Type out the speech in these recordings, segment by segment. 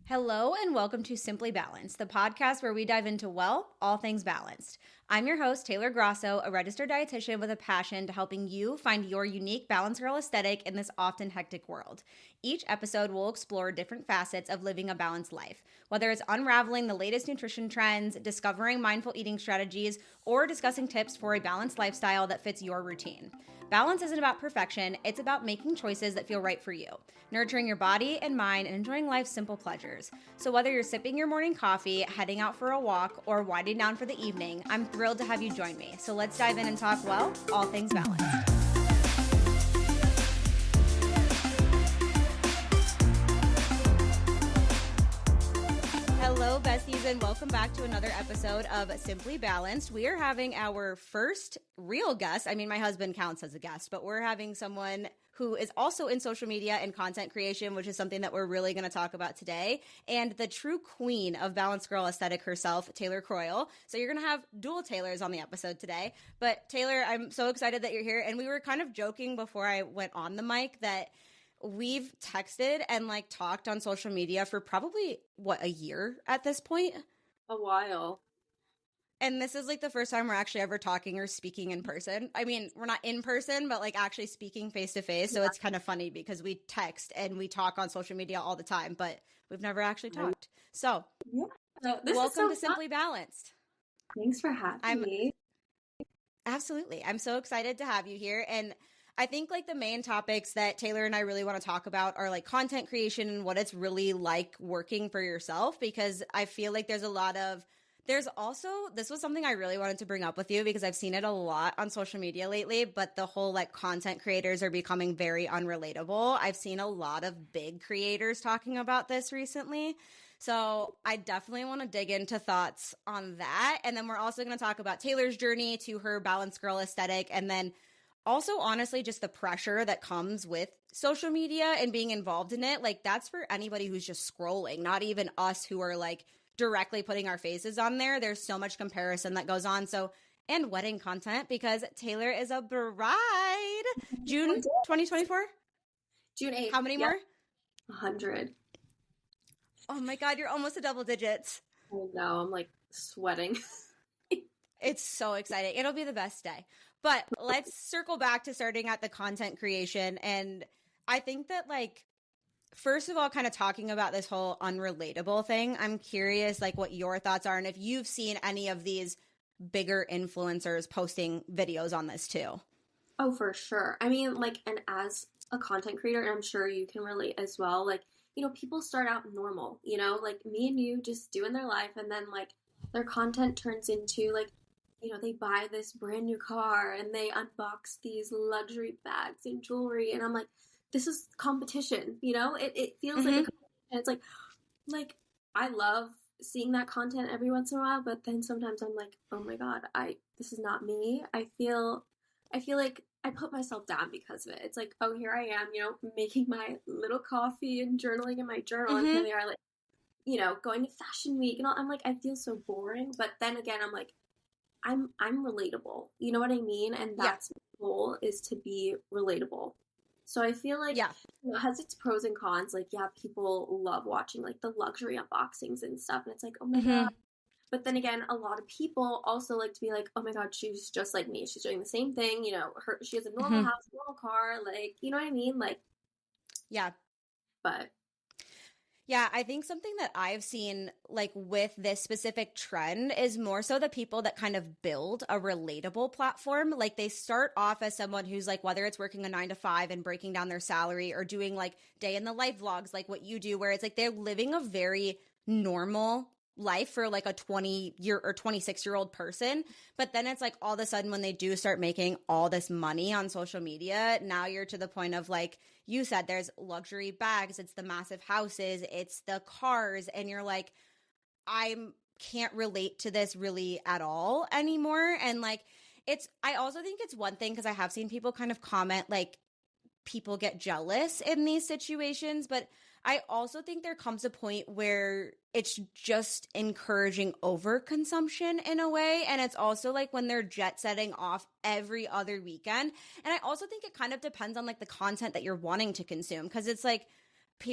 Hello and welcome to Simply Balanced, the podcast where we dive into, well, all things balanced. I'm your host, Taylor Grosso, a registered dietitian with a passion to helping you find your unique Balance Girl aesthetic in this often hectic world. Each episode will explore different facets of living a balanced life, whether it's unraveling the latest nutrition trends, discovering mindful eating strategies, or discussing tips for a balanced lifestyle that fits your routine. Balance isn't about perfection, it's about making choices that feel right for you, nurturing your body and mind, and enjoying life's simple pleasures. So whether you're sipping your morning coffee, heading out for a walk, or winding down for the evening, I'm thrilled to have you join me. So let's dive in and talk, well, all things balanced. Hello, besties, and welcome back to another episode of Simply Balanced. We are having our first real guest. I mean, my husband counts as a guest, but we're having someone who is also in social media and content creation, which is something that we're really going to talk about today, and the true queen of Balance Girl aesthetic herself, Taylor Croyle. So you're going to have dual Taylors on the episode today. But Taylor, I'm so excited that you're here. And we were kind of joking before I went on the mic that we've texted and talked on social media for probably a year at this point. A while. And this is the first time we're actually ever talking or speaking in person. I mean, we're not in person, but actually speaking face to face. So it's kind of funny because we text and we talk on social media all the time, but we've never actually talked. So, welcome to Simply Balanced. Thanks for having me. Absolutely. I'm so excited to have you here. And I think the main topics that Taylor and I really want to talk about are content creation and what it's really like working for yourself, because I feel this was something I really wanted to bring up with you because I've seen it a lot on social media lately, but the whole content creators are becoming very unrelatable. I've seen a lot of big creators talking about this recently. So I definitely want to dig into thoughts on that. And then we're also going to talk about Taylor's journey to her Balance Girl aesthetic, and then also, honestly, just the pressure that comes with social media and being involved in it. That's for anybody who's just scrolling, not even us who are directly putting our faces on there. There's so much comparison that goes on. So, and wedding content, because Taylor is a bride. June 2024? June 8th. How many more? 100. Oh my God, you're almost to double digits. I know, I'm sweating. It's so exciting. It'll be the best day. But let's circle back to starting at the content creation. And I think that first of all, kind of talking about this whole unrelatable thing, I'm curious what your thoughts are and if you've seen any of these bigger influencers posting videos on this too. Oh, for sure. I mean, and as a content creator, and I'm sure you can relate as well, people start out normal, me and you just doing their life, and then their content turns into they buy this brand new car and they unbox these luxury bags and jewelry, and I'm this is competition, it feels like a competition. It's I love seeing that content every once in a while, but then sometimes I'm oh my God, this is not me. I feel like I put myself down because of it. It's oh, here I am, making my little coffee and journaling in my journal, and here they are going to fashion week and all. I'm I feel so boring, but then again, I'm relatable. You know what I mean? And that's my goal, is to be relatable. So I feel it has its pros and cons. People love watching the luxury unboxings and stuff, and it's oh my God. But then again, a lot of people also like to be oh my God, she's just like me. She's doing the same thing. She has a normal house, normal car. You know what I mean? Yeah. But yeah, I think something that I've seen with this specific trend is more so the people that kind of build a relatable platform. They start off as someone who's whether it's working a 9 to 5 and breaking down their salary, or doing day in the life vlogs what you do, where it's they're living a very normal life for a 20-year or 26-year-old person. But then it's all of a sudden when they do start making all this money on social media, now you're to the point of you said, there's luxury bags, it's the massive houses, it's the cars, and you're I can't relate to this really at all anymore. And I also think it's one thing, because I have seen people kind of comment people get jealous in these situations, but I also think there comes a point where it's just encouraging overconsumption in a way. And it's also when they're jet setting off every other weekend. And I also think it kind of depends on the content that you're wanting to consume. Cause it's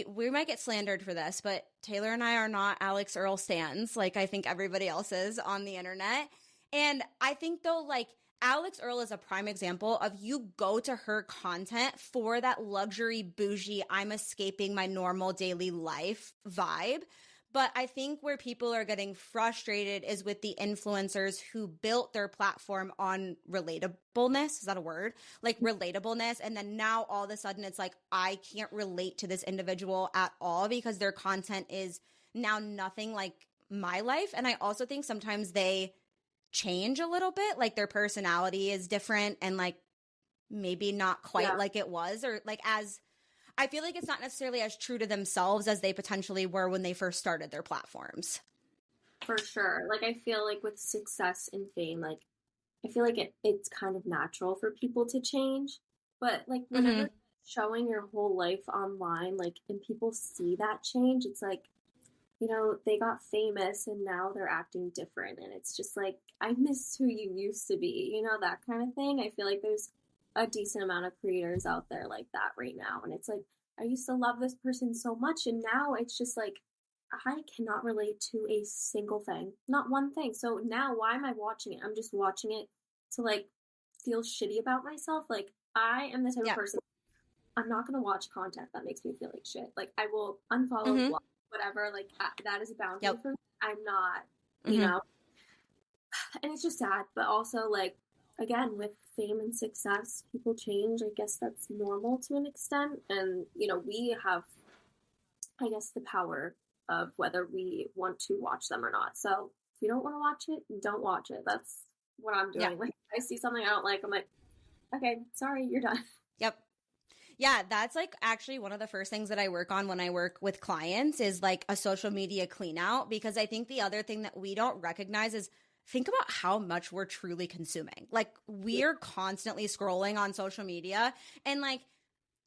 we might get slandered for this, but Taylor and I are not Alex Earl stans like I think everybody else is on the internet. And I think though, like, Alex Earl is a prime example of you go to her content for that luxury, bougie, I'm escaping my normal daily life vibe. But I think where people are getting frustrated is with the influencers who built their platform on relatableness. Is that a word? Like relatableness. And then now all of a sudden it's like, I can't relate to this individual at all because their content is now nothing like my life. And I also think sometimes they change a little bit, like their personality is different and like maybe not quite like it was, or like as I feel like it's not necessarily as true to themselves as they potentially were when they first started their platforms. For sure. Like, I feel like with success and fame, like, I feel like it's kind of natural for people to change. But, like, whenever you're showing your whole life online, like, and people see that change, it's like, you know, they got famous and now they're acting different. And it's just like, I miss who you used to be, you know, that kind of thing. I feel like there's a decent amount of creators out there like that right now. And it's like, I used to love this person so much. And now it's just like, I cannot relate to a single thing, not one thing. So now why am I watching it? I'm just watching it to like feel shitty about myself. Like, I am the type of person, I'm not going to watch content that makes me feel like shit. Like, I will unfollow, block, whatever. Like, that is a boundary for me. I'm not, you know, and it's just sad, but also like, again, with fame and success, people change. I guess that's normal to an extent. And, you know, we have, I guess, the power of whether we want to watch them or not. So if you don't want to watch it, don't watch it. That's what I'm doing. Like, I see something I don't like, I'm like, okay, sorry, you're done. Yep. Yeah, that's like actually one of the first things that I work on when I work with clients is like a social media clean out, because I think the other thing that we don't recognize is think about how much we're truly consuming. Like, we're constantly scrolling on social media. And like,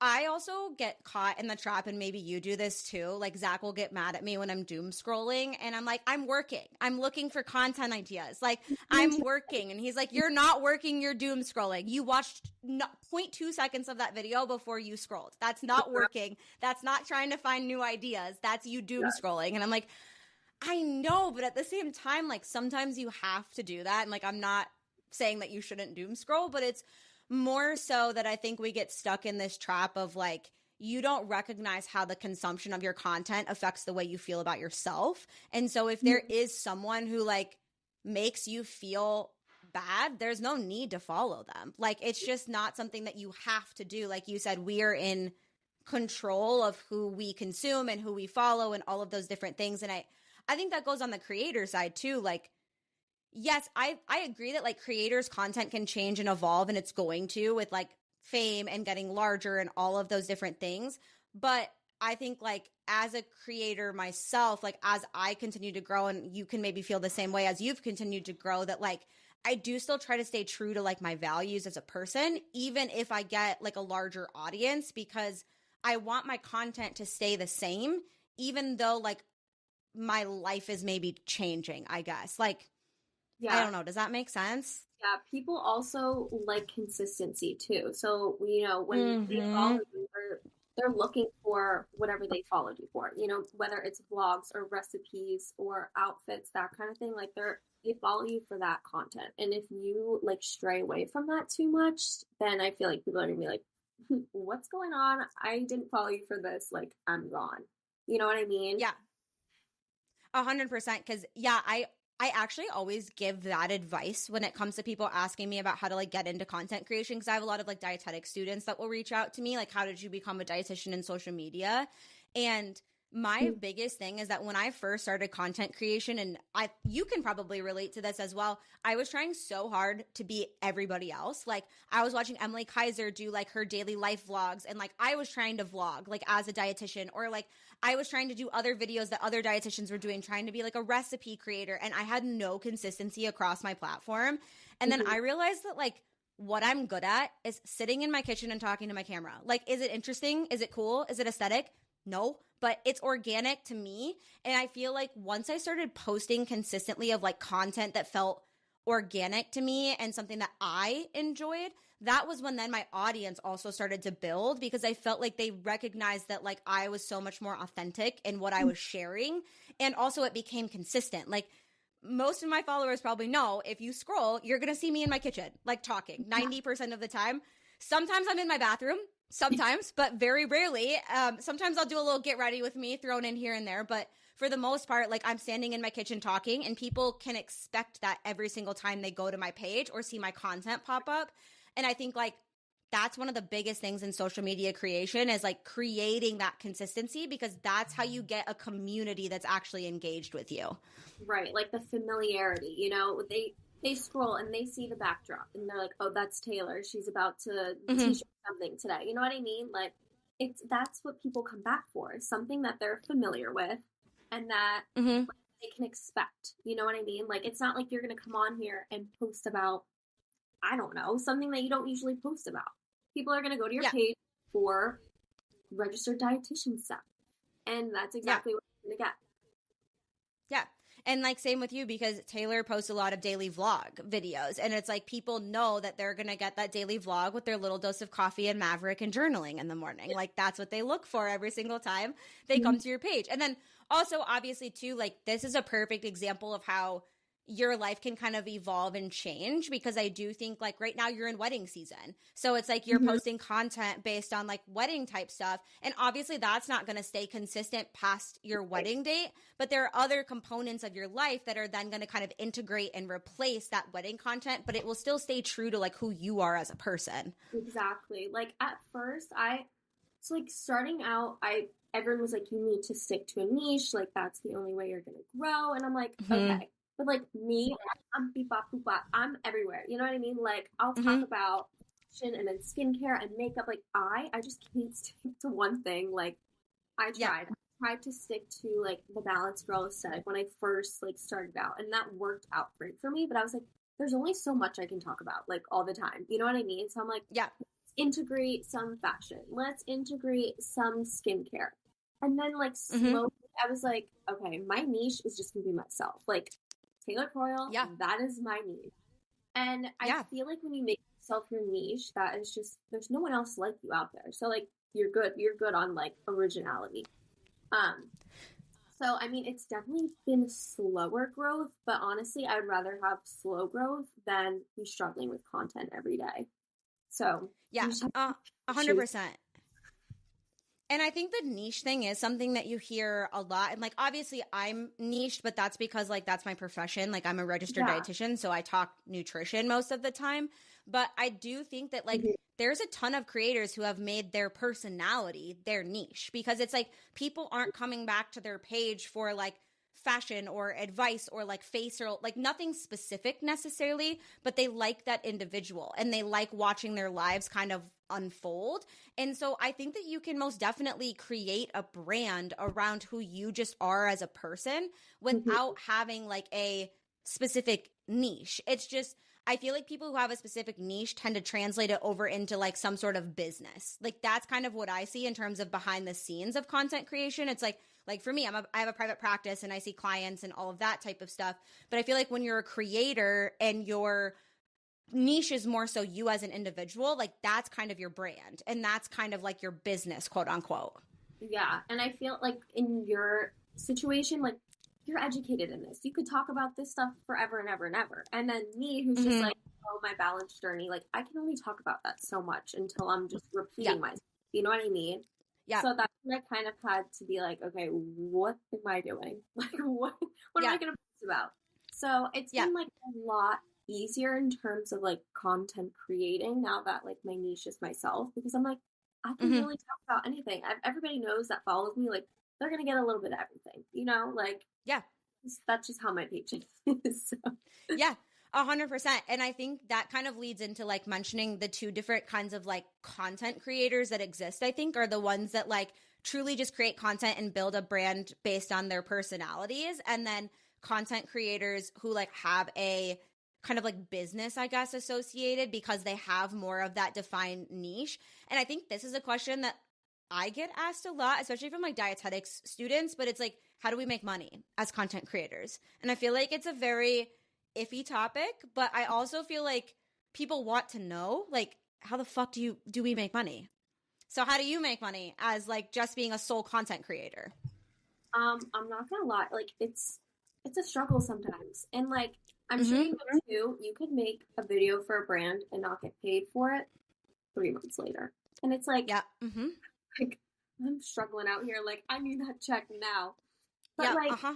I also get caught in the trap, and maybe you do this too. Like, Zach will get mad at me when I'm doom scrolling and I'm like, I'm working. I'm looking for content ideas. Like, I'm working. And he's like, you're not working, you're doom scrolling. You watched 0.2 seconds of that video before you scrolled. That's not working. That's not trying to find new ideas. That's you doom scrolling. And I'm like, I know, but at the same time, like, sometimes you have to do that. And like, I'm not saying that you shouldn't doom scroll, but it's more so that I think we get stuck in this trap of like, you don't recognize how the consumption of your content affects the way you feel about yourself. And so if there is someone who like makes you feel bad, there's no need to follow them. Like, it's just not something that you have to do. Like you said, we are in control of who we consume and who we follow and all of those different things. And I think that goes on the creator side too. Like, yes, I agree that like creators' content can change and evolve, and it's going to with like fame and getting larger and all of those different things. But I think like as a creator myself, like as I continue to grow, and you can maybe feel the same way as you've continued to grow, that like I do still try to stay true to like my values as a person, even if I get like a larger audience, because I want my content to stay the same, even though like my life is maybe changing, I guess. Like, I don't know. Does that make sense? Yeah, people also like consistency too. So, you know, when they follow you, they're looking for whatever they followed you for, you know, whether it's vlogs or recipes or outfits, that kind of thing. Like, they follow you for that content. And if you like stray away from that too much, then I feel like people are gonna be like, what's going on? I didn't follow you for this. Like, I'm gone. You know what I mean? Yeah. 100%. Because I actually always give that advice when it comes to people asking me about how to like get into content creation, because I have a lot of like dietetic students that will reach out to me like, how did you become a dietitian in social media? And my biggest thing is that when I first started content creation, and you can probably relate to this as well, I was trying so hard to be everybody else. Like, I was watching Emily Kaiser do like her daily life vlogs, and like I was trying to vlog like as a dietitian, or like I was trying to do other videos that other dietitians were doing, trying to be like a recipe creator, and I had no consistency across my platform. And then I realized that like what I'm good at is sitting in my kitchen and talking to my camera. Like, is it interesting? Is it cool? Is it aesthetic? No, but it's organic to me. And I feel like once I started posting consistently of like content that felt organic to me and something that I enjoyed, that was when then my audience also started to build, because I felt like they recognized that like I was so much more authentic in what I was sharing. And also it became consistent. Like most of my followers probably know, if you scroll, you're going to see me in my kitchen, like talking 90% of the time. Sometimes I'm in my bathroom, sometimes, but very rarely. Sometimes I'll do a little get ready with me thrown in here and there. But for the most part, like I'm standing in my kitchen talking, and people can expect that every single time they go to my page or see my content pop up. And I think like that's one of the biggest things in social media creation, is like creating that consistency, because that's how you get a community that's actually engaged with you. Right. Like the familiarity, you know, they scroll and they see the backdrop and they're like, oh, that's Taylor. She's about to teach something today. You know what I mean? Like that's what people come back for, is something that they're familiar with and that like, they can expect. You know what I mean? Like it's not like you're going to come on here and post about, I don't know, something that you don't usually post about. People are going to go to your page for registered dietitian stuff. And that's exactly what you're going to get. Yeah. And like same with you, because Taylor posts a lot of daily vlog videos, and it's like people know that they're going to get that daily vlog with their little dose of coffee and Maverick and journaling in the morning. Like that's what they look for every single time they come to your page. And then also obviously too, like this is a perfect example of how your life can kind of evolve and change, because I do think like right now you're in wedding season. So it's like you're posting content based on like wedding type stuff. And obviously that's not going to stay consistent past your wedding date, but there are other components of your life that are then going to kind of integrate and replace that wedding content, but it will still stay true to like who you are as a person. Exactly. Like at first so like starting out, everyone was like, you need to stick to a niche. Like that's the only way you're going to grow. And I'm like, okay. But like me, I'm beep bop boop bop. I'm everywhere. You know what I mean? Like I'll talk about fashion and then skincare and makeup. Like I just can't stick to one thing. Like I tried to stick to like the balanced girl aesthetic when I first like started out, and that worked out great for me. But I was like, there's only so much I can talk about like all the time. You know what I mean? So I'm like, let's integrate some fashion. Let's integrate some skincare. And then like slowly I was like, okay, my niche is just gonna be myself. Like Taylor Croyle, that is my niche. And I feel like when you make yourself your niche, that is just, there's no one else like you out there. So like you're good on like originality. So I mean it's definitely been slower growth, but honestly I'd rather have slow growth than be struggling with content every day. So 100%. And I think the niche thing is something that you hear a lot. And like, obviously I'm niched, but that's because like, that's my profession. Like I'm a registered dietitian, so I talk nutrition most of the time. But I do think that like, there's a ton of creators who have made their personality their niche, because it's like people aren't coming back to their page for like fashion or advice or like face or like nothing specific necessarily, but they like that individual and they like watching their lives kind of unfold. And so I think that you can most definitely create a brand around who you just are as a person without having like a specific niche. It's just, I feel like people who have a specific niche tend to translate it over into like some sort of business. Like that's kind of what I see in terms of behind the scenes of content creation. It's like for me, I have a private practice and I see clients and all of that type of stuff. But I feel like when you're a creator and your niche is more so you as an individual, like that's kind of your brand and that's kind of like your business, quote unquote. Yeah. And I feel like in your situation, like you're educated in this. You could talk about this stuff forever and ever and ever. And then me, who's just like, oh, my balance journey, like I can only talk about that so much until I'm just repeating myself. You know what I mean? Yeah. So that's when I kind of had to be like, okay, what am I doing? Like, what am I going to post about? So it's been like a lot easier in terms of like content creating now that like my niche is myself, because I'm like, I can really talk about anything. Everybody knows that follows me, like they're going to get a little bit of everything, you know, like, that's just how my page is. So. Yeah. 100%. And I think that kind of leads into like mentioning the two different kinds of like content creators that exist, I think, are the ones that like truly just create content and build a brand based on their personalities. And then content creators who like have a kind of like business, I guess, associated because they have more of that defined niche. And I think this is a question that I get asked a lot, especially from like dietetics students, but it's like, how do we make money as content creators? And I feel like it's a very iffy topic, but I also feel like people want to know, like, how the fuck do we make money? So how do you make money as like just being a sole content creator? I'm not gonna lie, like it's a struggle sometimes. And like I'm sure Mm-hmm. you know too, you could make a video for a brand and not get paid for it 3 months later. And it's like, Yeah. Mm-hmm. like I'm struggling out here, like I need that check now. But Yeah. like, Uh-huh.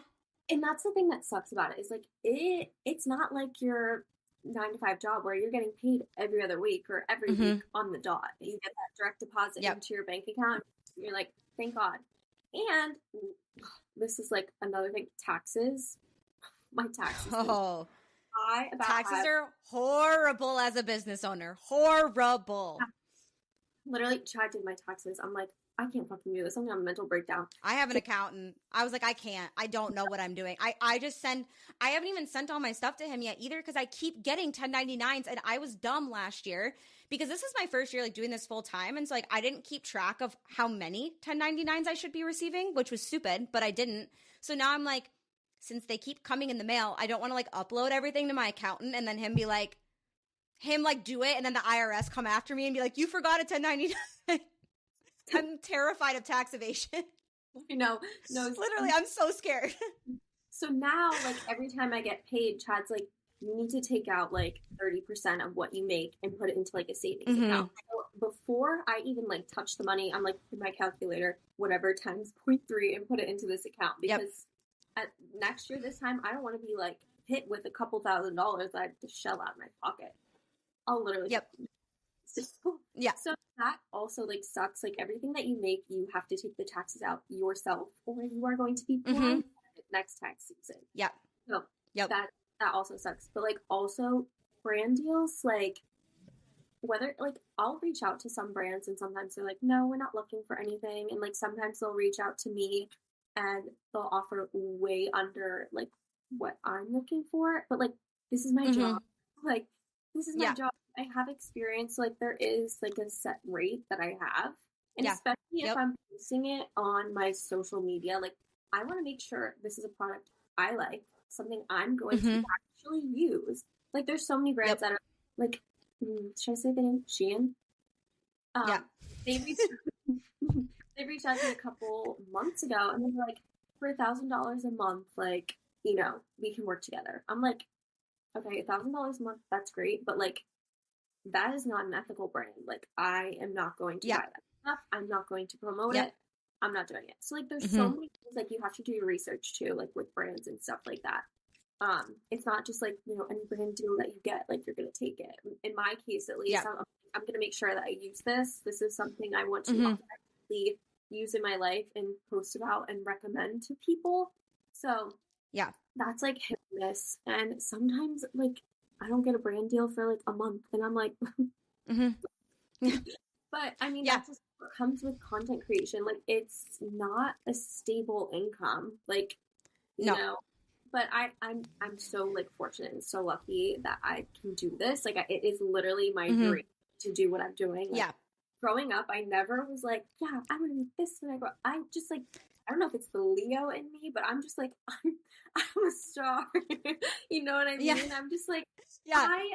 and that's the thing that sucks about it is like it's not like your 9 to 5 job where you're getting paid every other week or every Mm-hmm. week on the dot. You get that direct deposit Yep. into your bank account. You're like, thank God. And this is like another thing, taxes. My taxes. Oh, I about taxes have are horrible as a business owner. Horrible. literally Chad did my taxes. I'm like, I can't fucking do this. I'm gonna have a mental breakdown. I have an accountant. I was like, I can't. I don't know what I'm doing. I haven't even sent all my stuff to him yet either because I keep getting 1099s and I was dumb last year because this is my first year like doing this full time. And so like I didn't keep track of how many 1099s I should be receiving, which was stupid, but I didn't. So now I'm like, since they keep coming in the mail, I don't want to like upload everything to my accountant and then him do it and then the IRS come after me and be like, you forgot a 1099. I'm terrified of tax evasion. You know, no, Literally, I'm so scared. so now, like every time I get paid, Chad's like, you need to take out like 30% of what you make and put it into like a savings account. So before I even like touch the money, I'm like in my calculator, whatever times 0.3 and put it into this account because at next year this time I don't want to be like hit with a couple $1,000s that I have to shell out of my pocket. I'll literally So that also like sucks. Like everything that you make, you have to take the taxes out yourself, or you are going to be blind next tax season. So that also sucks. But like also brand deals, like whether like I'll reach out to some brands and sometimes they're like, no, we're not looking for anything. And like sometimes they'll reach out to me and they'll offer way under like what I'm looking for. But like this is my job. Like this is my job. I have experience, like there is like a set rate that I have. And especially if I'm posting it on my social media, like I want to make sure this is a product I like, something I'm going to actually use. Like there's so many brands that are like, should I say the name? Shein? They reached out to me a couple months ago and they were like, for $1,000 a month, like, you know, we can work together. I'm like, okay, $1,000 a month, that's great. But like, that is not an ethical brand. Like, I am not going to buy that stuff. I'm not going to promote it. I'm not doing it. So, like, there's so many things, like, you have to do your research, too, like, with brands and stuff like that. It's not just, like, you know, any brand deal that you get, like, you're going to take it. In my case, at least, I'm going to make sure that I use this. This is something I want to actively use in my life and post about and recommend to people. So, that's, like, hit and miss. And sometimes, like, I don't get a brand deal for like a month and I'm like, but I mean, that's just what comes with content creation. Like it's not a stable income, like, you know, but I'm so like fortunate and so lucky that I can do this. Like it is literally my dream to do what I'm doing. Like, growing up, I never was like, I'm going to do this when I grow up. I just like, I don't know if it's the Leo in me, but I'm just like, I'm a star. You know what I mean? I'm just like, I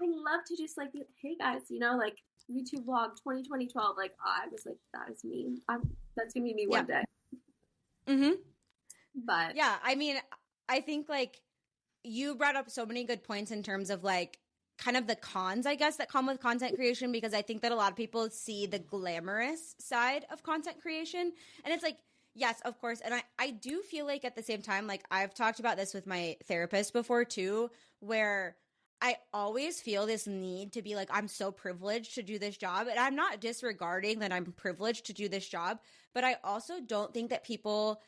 love to just like, hey guys, you know, like YouTube vlog 2012. Like I was like, that is me. That's gonna be me one day. But I mean, I think like you brought up so many good points in terms of like kind of the cons, I guess, that come with content creation, because I think that a lot of people see the glamorous side of content creation. And it's like, yes, of course. And I do feel like at the same time, like I've talked about this with my therapist before too, where I always feel this need to be like, I'm so privileged to do this job. And I'm not disregarding that I'm privileged to do this job, but I also don't think that people,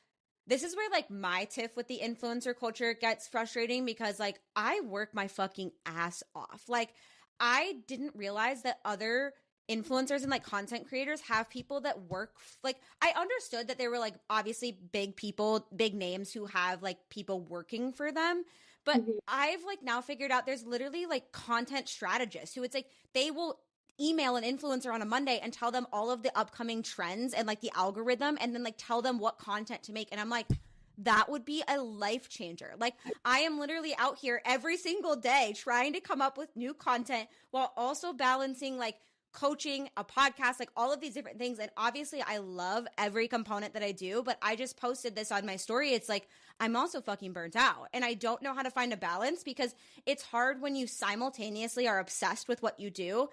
this is where like my tiff with the influencer culture gets frustrating, because like I work my fucking ass off. Like I didn't realize that other influencers and like content creators have people that work like, I understood that there were like obviously big people, big names who have like people working for them, but I've like now figured out there's literally like content strategists who it's like they will email an influencer on a Monday and tell them all of the upcoming trends and like the algorithm, and then like tell them what content to make. And I'm like, that would be a life changer. Like, I am literally out here every single day trying to come up with new content while also balancing like coaching, a podcast, like all of these different things. And obviously I love every component that I do, but I just posted this on my story. It's like, I'm also fucking burnt out and I don't know how to find a balance, because it's hard when you simultaneously are obsessed with what you do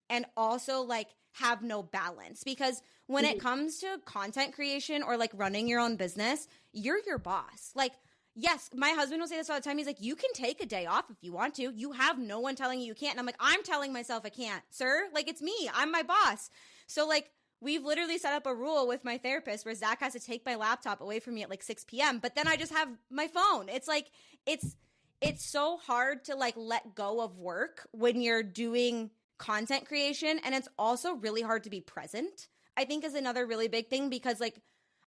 and also like have no balance. Because when it comes to content creation or like running your own business, you're your boss. Like, yes, my husband will say this all the time. He's like, you can take a day off if you want to. You have no one telling you can't. And I'm like, I'm telling myself I can't, sir. Like, it's me. I'm my boss. So like, we've literally set up a rule with my therapist where Zach has to take my laptop away from me at like 6 p.m. But then I just have my phone. It's like, it's so hard to like let go of work when you're doing content creation. And it's also really hard to be present, I think, is another really big thing, because like,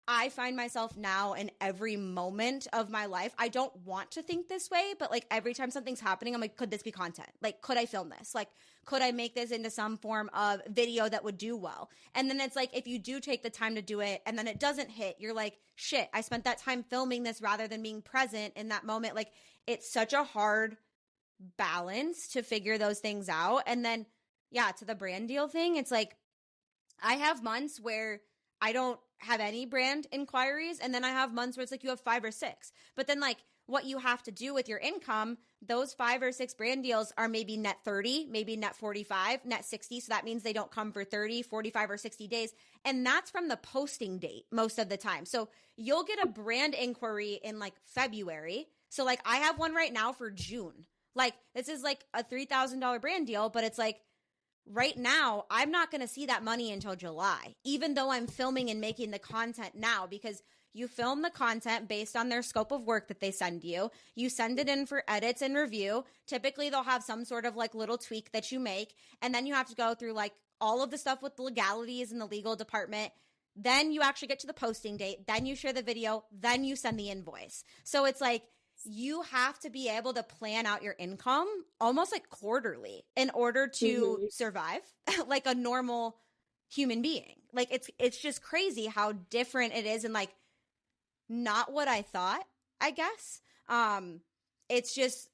I find myself now in every moment of my life, I don't want to think this way, but like every time something's happening, I'm like, could this be content? Like, could I film this? Like, could I make this into some form of video that would do well? And then it's like, if you do take the time to do it and then it doesn't hit, you're like, shit, I spent that time filming this rather than being present in that moment. Like, it's such a hard balance to figure those things out. And then, yeah, to the brand deal thing, it's like, I have months where I don't have any brand inquiries. And then I have months where it's like you have 5 or 6. But then like what you have to do with your income, those 5 or 6 brand deals are maybe net 30, maybe net 45, net 60. So that means they don't come for 30, 45, or 60 days. And that's from the posting date most of the time. So you'll get a brand inquiry in like February. So like I have one right now for June. Like this is like a $3,000 brand deal, but it's like, right now, I'm not going to see that money until July, even though I'm filming and making the content now, because you film the content based on their scope of work that they send you. You send it in for edits and review. Typically, they'll have some sort of like little tweak that you make. And then you have to go through like all of the stuff with the legalities in the legal department. Then you actually get to the posting date. Then you share the video. Then you send the invoice. So it's like, you have to be able to plan out your income almost like quarterly in order to survive like a normal human being. Like it's just crazy how different it is, and like not what I thought, I guess. It's just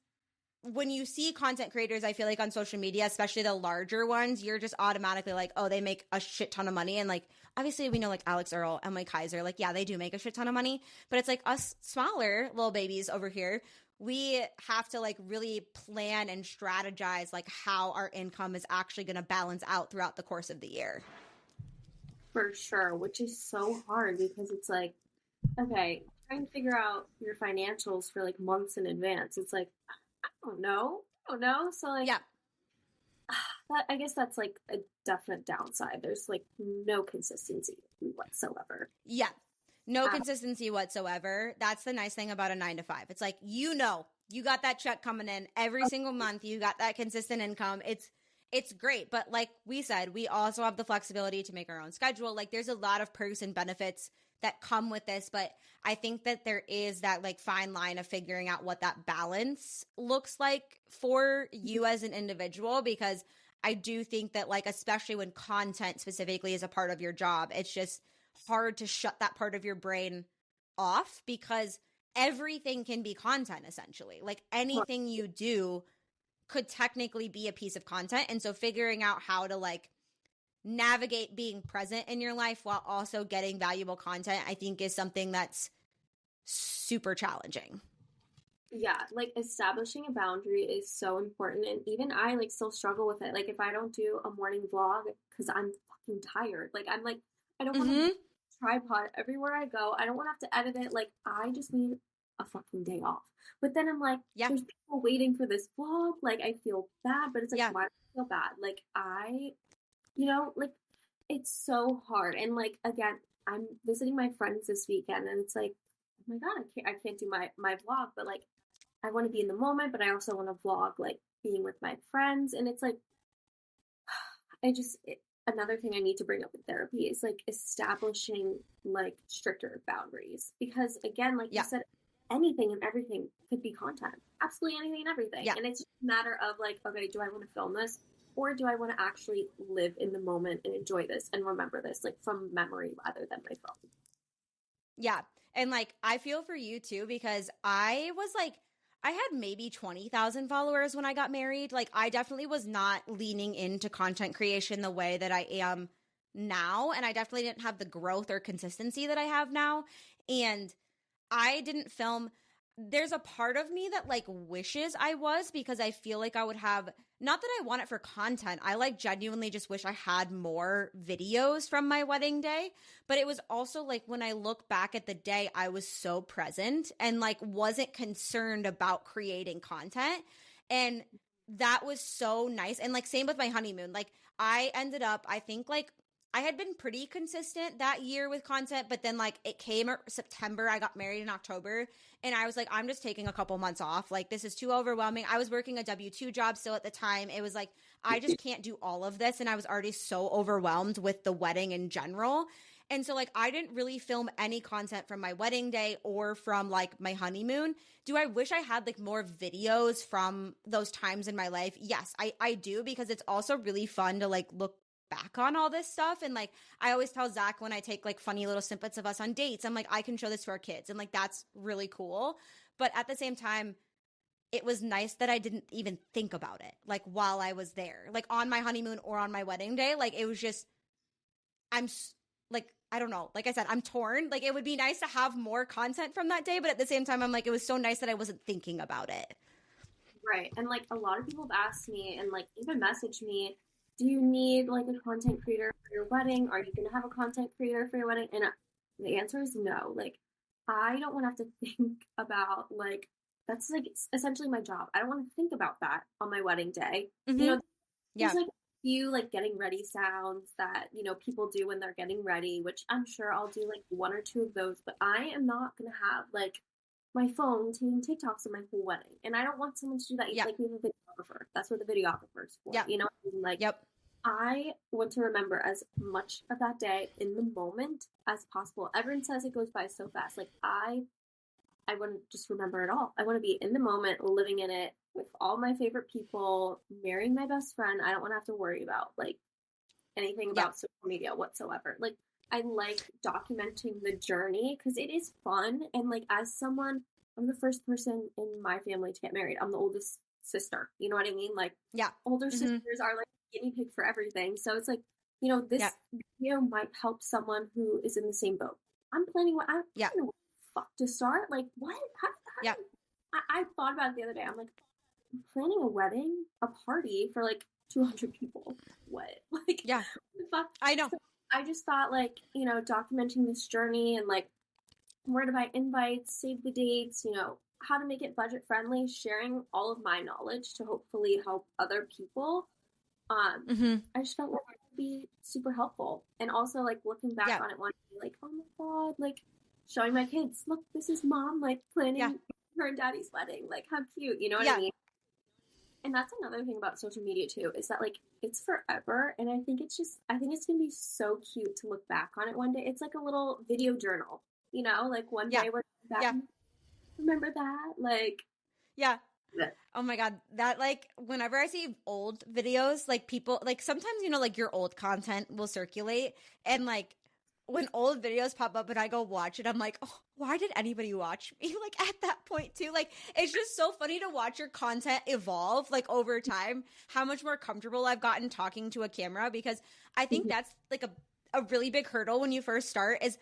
when you see content creators, I feel like on social media, especially the larger ones, you're just automatically like, oh, they make a shit ton of money. And like, obviously we know like Alex Earl, Emily Kaiser, like, yeah, they do make a shit ton of money, but it's like us smaller little babies over here. We have to like really plan and strategize like how our income is actually going to balance out throughout the course of the year. For sure, which is so hard because it's like, okay, trying to figure out your financials for like months in advance. It's like, I don't know. So like, yeah, I guess that's like a definite downside. There's like no consistency whatsoever. Yeah. No consistency whatsoever. That's the nice thing about a 9 to 5. It's like, you got that check coming in every single month. You got that consistent income. It's great. But like we said, we also have the flexibility to make our own schedule. Like there's a lot of perks and benefits that come with this. But I think that there is that like fine line of figuring out what that balance looks like for you as an individual, because I do think that like, especially when content specifically is a part of your job, it's just hard to shut that part of your brain off, because everything can be content essentially. Like anything you do could technically be a piece of content. And so figuring out how to like navigate being present in your life while also getting valuable content, I think is something that's super challenging. Yeah, like establishing a boundary is so important. And even I like still struggle with it. Like if I don't do a morning vlog because I'm fucking tired, like I'm like, I don't want to tripod everywhere I go. I don't want to have to edit it. Like I just need a fucking day off. But then I'm like, there's people waiting for this vlog. Like I feel bad, but it's like, why do I feel bad? Like like it's so hard. And like, again, I'm visiting my friends this weekend and it's like, oh my God, I can't do my vlog, but like, I want to be in the moment, but I also want to vlog like being with my friends. And it's like, another thing I need to bring up in therapy is like establishing like stricter boundaries, because again, like you said, anything and everything could be content, absolutely anything and everything. And it's just a matter of like, okay, do I want to film this, or do I want to actually live in the moment and enjoy this and remember this like from memory rather than my phone? Yeah. And like, I feel for you too, because I was like, I had maybe 20,000 followers when I got married. Like, I definitely was not leaning into content creation the way that I am now. And I definitely didn't have the growth or consistency that I have now. And I didn't film. There's a part of me that like wishes I was, because I feel like I would have, not that I want it for content. I like genuinely just wish I had more videos from my wedding day. But it was also like, when I look back at the day, I was so present and like wasn't concerned about creating content. And that was so nice. And like, same with my honeymoon. Like, I ended up, I think like I had been pretty consistent that year with content, but then like it came September, I got married in October, and I was like, I'm just taking a couple months off. Like, this is too overwhelming. I was working a W-2 job still at the time. It was like, I just can't do all of this. And I was already so overwhelmed with the wedding in general. And so like, I didn't really film any content from my wedding day or from like my honeymoon. Do I wish I had like more videos from those times in my life? Yes, I do, because it's also really fun to like look back on all this stuff. And like, I always tell Zach when I take like funny little snippets of us on dates, I'm like, I can show this to our kids. And like, that's really cool. But at the same time, it was nice that I didn't even think about it like while I was there, like on my honeymoon or on my wedding day. Like, it was just, like, I don't know. Like I said, I'm torn. Like, it would be nice to have more content from that day. But at the same time, I'm like, it was so nice that I wasn't thinking about it. Right. And like, a lot of people have asked me and like even messaged me, do you need like a content creator for your wedding? Are you going to have a content creator for your wedding? And the answer is no. Like, I don't want to have to think about like, that's like essentially my job. I don't want to think about that on my wedding day. Mm-hmm. You know, Yeah. there's like a few like getting ready sounds that, you know, people do when they're getting ready, which I'm sure I'll do like one or two of those, but I am not going to have like my phone taking TikToks of my whole wedding. And I don't want someone to do that. Yeah. Like, we have a videographer. That's what the videographer is for. Yeah. You know, like, Yep. I want to remember as much of that day in the moment as possible. Everyone says it goes by so fast. Like, I want to just remember it all. I want to be in the moment, living in it with all my favorite people, marrying my best friend. I don't want to have to worry about like anything about social media whatsoever. Like, I like documenting the journey because it is fun. And like, as someone, I'm the first person in my family to get married. I'm the oldest sister. You know what I mean? Like, older sisters are like guinea pig for everything. So it's like, you know, this video might help someone who is in the same boat. I'm planning what I don't know what the fuck to start. Like, what? How I thought about it the other day. I'm like, I'm planning a wedding, a party for like 200 people. What? Like, what the fuck? I know. So I just thought, like, you know, documenting this journey and like where to buy invites, save the dates, you know, how to make it budget friendly, sharing all of my knowledge to hopefully help other people. I just felt like it would be super helpful. And also like looking back on it one day, like, oh my God, like showing my kids, look, this is mom like planning her and daddy's wedding. Like, how cute, you know what I mean? And that's another thing about social media too, is that like, it's forever. And I think it's going to be so cute to look back on it one day. It's like a little video journal, you know, like one day we're back and remember that? Like, oh my God. That like, whenever I see old videos, like people, like sometimes, you know, like your old content will circulate, and like when old videos pop up and I go watch it, I'm like, oh, why did anybody watch me? Like at that point too, like it's just so funny to watch your content evolve like over time, how much more comfortable I've gotten talking to a camera, because I think that's like a really big hurdle when you first start is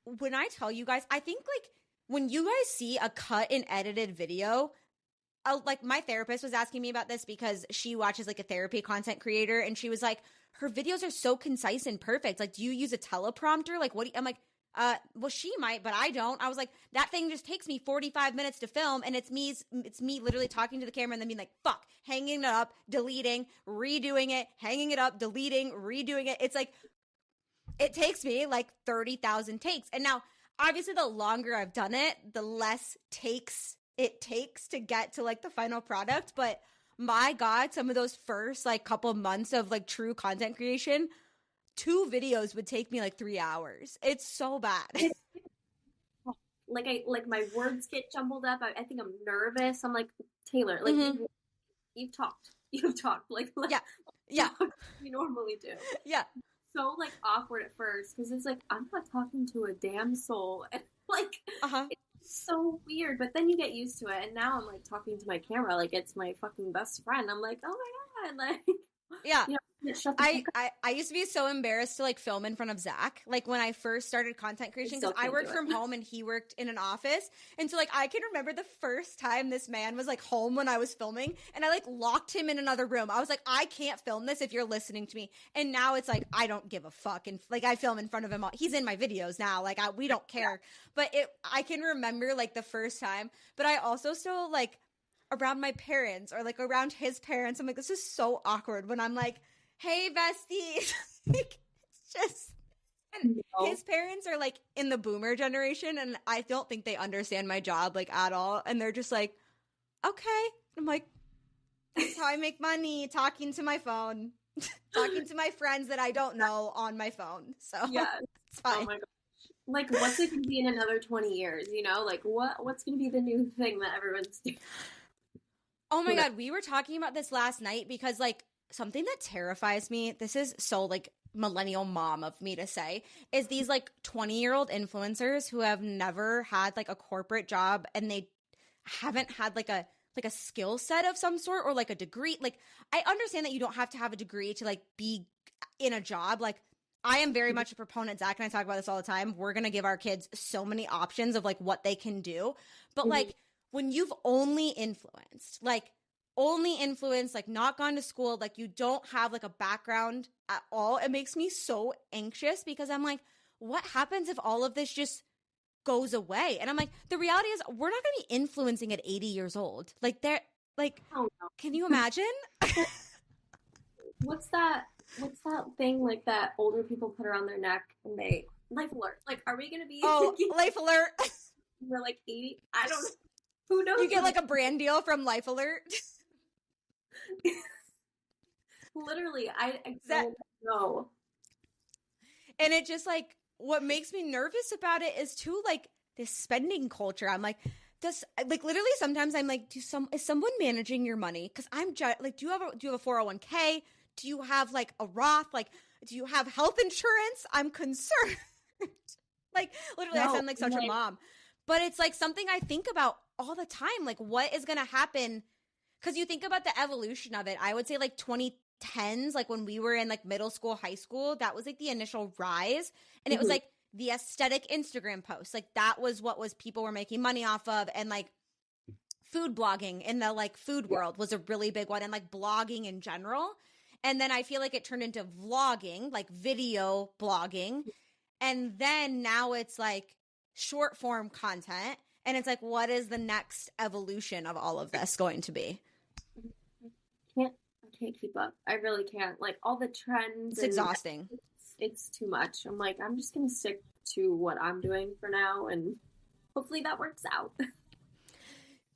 when I tell you guys, I think like when you guys see a cut and edited video, like my therapist was asking me about this because she watches like a therapy content creator, and she was like, her videos are so concise and perfect. Like, do you use a teleprompter? Like, what do you, I'm like, well, she might, but I don't. I was like, that thing just takes me 45 minutes to film, and it's me literally talking to the camera and then being like, fuck, hanging it up, deleting, redoing it, hanging it up, deleting, redoing it. It's like, it takes me like 30,000 takes. And now, obviously, the longer I've done it, the less takes it takes to get to like the final product. But my God, some of those first like couple months of like true content creation, 2 videos would take me like 3 hours. It's so bad. Like my words get jumbled up. I think I'm nervous. I'm like, Taylor, like you've talked like you normally do. So like awkward at first because it's like I'm not talking to a damn soul, and Like, Uh-huh. it's so weird. But then you get used to it. And now I'm like talking to my camera like it's my fucking best friend. I'm like, oh my God. Like, Yeah. shut the I, fuck up. I I used to be so embarrassed to like film in front of Zach, like when I first started content I creation, still because I can't do worked from it. home and he worked in an office. And so like I can remember the first time this man was like home when I was filming, and I like locked him in another room. I was like, I can't film this if you're listening to me. And now it's like I don't give a fuck, and like I film in front of him. He's in my videos now, like we don't care. But I can remember like the first time, but I also still like around my parents or like around his parents. I'm like, this is so awkward when I'm like, hey, bestie. Like, it's just, and No. his parents are like in the boomer generation, and I don't think they understand my job like at all. And they're just like, okay. I'm like, this is how I make money, talking to my phone, talking to my friends that I don't know on my phone. So Yeah. it's Oh fine. my God. Like, what's it gonna be in another 20 years? You know, like what's gonna be the new thing that everyone's doing? Oh my God, we were talking about this last night because like something that terrifies me, this is so like millennial mom of me to say, is these like 20-year-old influencers who have never had like a corporate job, and they haven't had like a skill set of some sort or like a degree. Like I understand that you don't have to have a degree to like be in a job. Like I am very much a proponent. Zach and I talk about this all the time. We're going to give our kids so many options of like what they can do. But like when you've only influenced, like not gone to school, like you don't have like a background at all, it makes me so anxious because I'm like, what happens if all of this just goes away? And I'm like, the reality is we're not going to be influencing at 80 years old. Like they're like, Oh no. can you imagine? What's that? What's that thing like that older people put around their neck and they life alert? Like, are we gonna be Oh, thinking Life Alert. we're like 80? I don't know. Who knows? You get like a brand deal from Life Alert. Literally, I That, don't know. and it just like, what makes me nervous about it is too like this spending culture. I'm like, does like literally sometimes I'm like, is someone managing your money? Because like, do you have a 401k? Do you have like a Roth? Like, do you have health insurance? I'm concerned. Like literally, I No, sound like such a like, mom, but it's like something I think about all the time. Like, what is gonna happen? Because you think about the evolution of it. I would say like 2010s, like when we were in like middle school, high school, that was like the initial rise. And it was like the aesthetic Instagram posts. Like that was what was people were making money off of. And like food blogging in the like food world was a really big one, and like blogging in general. And then I feel like it turned into vlogging, like video blogging. And then now it's like short form content. And it's like, what is the next evolution of all of this going to be? I can't keep up. I really can't. Like all the trends It's and exhausting. it's too much. I'm like, I'm just gonna stick to what I'm doing for now, and hopefully that works out.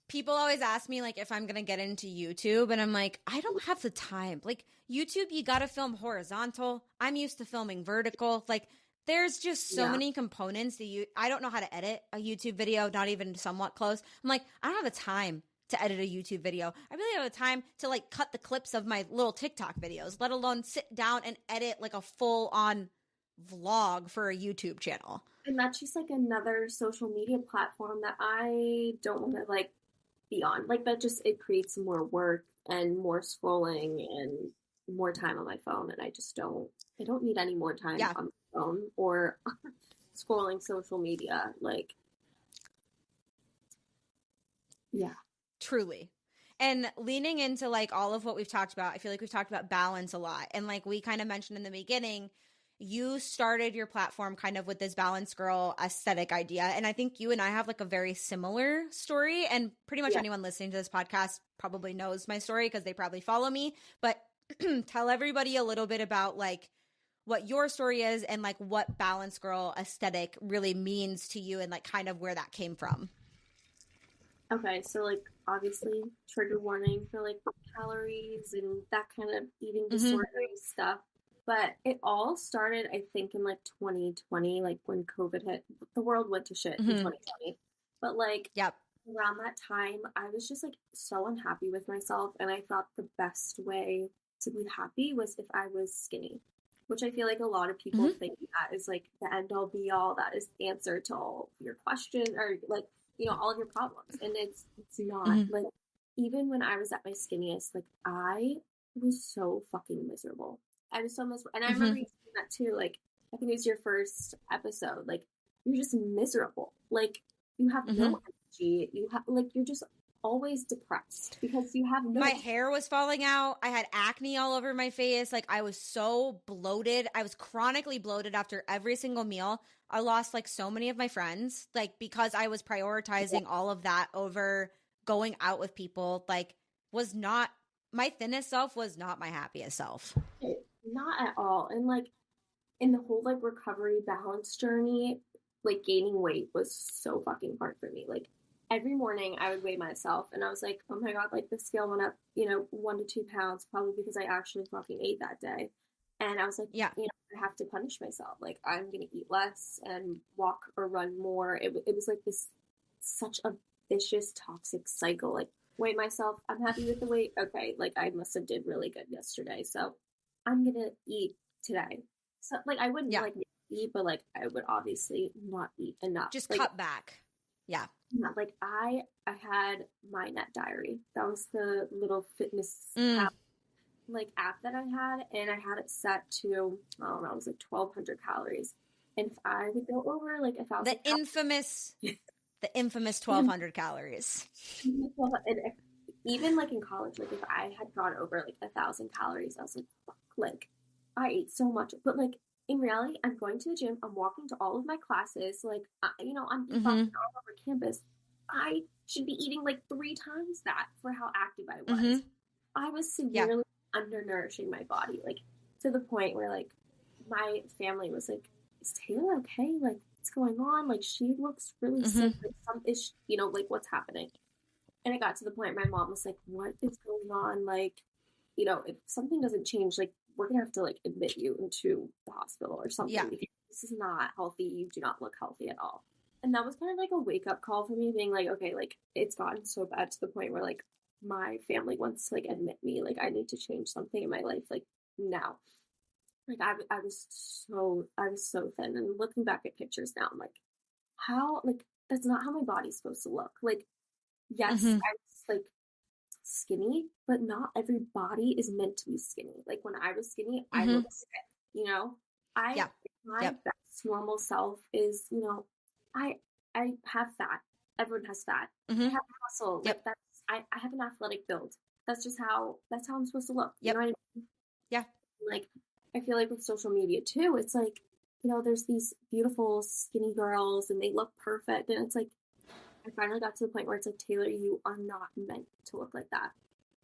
People always ask me like if I'm going to get into YouTube, and I'm like, I don't have the time. Like YouTube, you got to film horizontal. I'm used to filming vertical. Like there's just so Yeah. many components that I don't know how to edit a YouTube video, not even somewhat close. I'm like, I don't have the time to edit a YouTube video. I really don't have the time to like cut the clips of my little TikTok videos, let alone sit down and edit like a full on vlog for a YouTube channel. And that's just like another social media platform that I don't want to like be on. Like that just it creates more work and more scrolling and more time on my phone, and I don't need any more time Yeah. on my phone or scrolling social media. Like yeah. Truly. And leaning into like all of what we've talked about, I feel like we've talked about balance a lot. And like we kind of mentioned in the beginning, you started your platform kind of with this balance girl aesthetic idea. And I think you and I have like a very similar story. And pretty much anyone listening to this podcast probably knows my story because they probably follow me. But tell everybody a little bit about like what your story is and like what balance girl aesthetic really means to you and like kind of where that came from. Okay, so like obviously trigger warning for like calories and that kind of eating disorder stuff. But it all started, I think, in like 2020, like when COVID hit. The world went to shit in 2020. But like around that time, I was just like so unhappy with myself, and I thought the best way to be happy was if I was skinny. which I feel like a lot of people Mm-hmm. think that is like the end all be all, that is the answer to all your questions or like, you know, all of your problems. And it's not. Mm-hmm. Like even when I was at my skinniest, like I was so fucking miserable. I was so miserable. And I remember Mm-hmm. you saying that too. Like I think it was your first episode. Like you're just miserable. Like you have Mm-hmm. no energy. You have like you're just always depressed because you have My no. hair was falling out. I had acne all over my face. Like I was so bloated. I was chronically bloated after every single meal. I lost like so many of my friends, like because I was prioritizing all of that over going out with people. Like was not my thinnest self was not my happiest self. Not at all. And like in the whole like recovery balance journey, like gaining weight was so fucking hard for me. Like every morning I would weigh myself and I was like, oh my God, like the scale went up, you know, 1 to 2 pounds, probably because I actually fucking ate that day. And I was like, Yeah. you know, I have to punish myself. Like I'm gonna eat less and walk or run more. It was like this such a vicious toxic cycle. Like weigh myself, I'm happy with the weight. Okay, like I must have did really good yesterday. So I'm gonna eat today. So like I wouldn't Yeah. like eat, but like I would obviously not eat enough. Just Like cut back. Yeah. yeah, like I had my net diary. That was the little fitness Mm. app that I had, and I had it set to I don't know, it was like 1,200 calories. And if I would go over like a The thousand infamous the infamous calories, 1200 calories. and if, even like in college, like if I had gone over like 1,000 calories, I was like, fuck, like I ate so much. But like in reality, I'm going to the gym, I'm walking to all of my classes, like you know, I'm beatboxing Mm-hmm. all over campus. I should be eating like 3 times that for how active I was. Mm-hmm. I was Yeah. severely undernourishing my body, like to the point where like my family was like, "Is Taylor okay? Like, what's going on? Like, she looks really Mm-hmm. sick. Like, some ish, you know, like what's happening?" And it got to the point my mom was like, "What is going on? Like, you know, if something doesn't change, like we're gonna have to like admit you into the hospital or Yeah. something because this is not healthy. You do not look healthy at all." And that was kind of like a wake up call for me, being like, okay, like it's gotten so bad to the point where like my family wants to like admit me, like I need to change something in my life, like now. Like I was so thin, and looking back at pictures now, I'm like, how like that's not how my body's supposed to look. Like yes, Mm-hmm. I was like skinny, but not every body is meant to be skinny. Like when I was skinny, I Mm-hmm. looked sick, you know? I Yeah. my Yep. best normal self is, you know, I I have fat. Everyone has fat. I Mm-hmm. have muscle. Like Yep. that's I have an athletic build. That's how I'm supposed to look. You know Yep. what I mean? Yeah. Like I feel like with social media too, it's like, you know, there's these beautiful skinny girls and they look perfect, and it's like I finally got to the point where it's like, Taylor, you are not meant to look like that.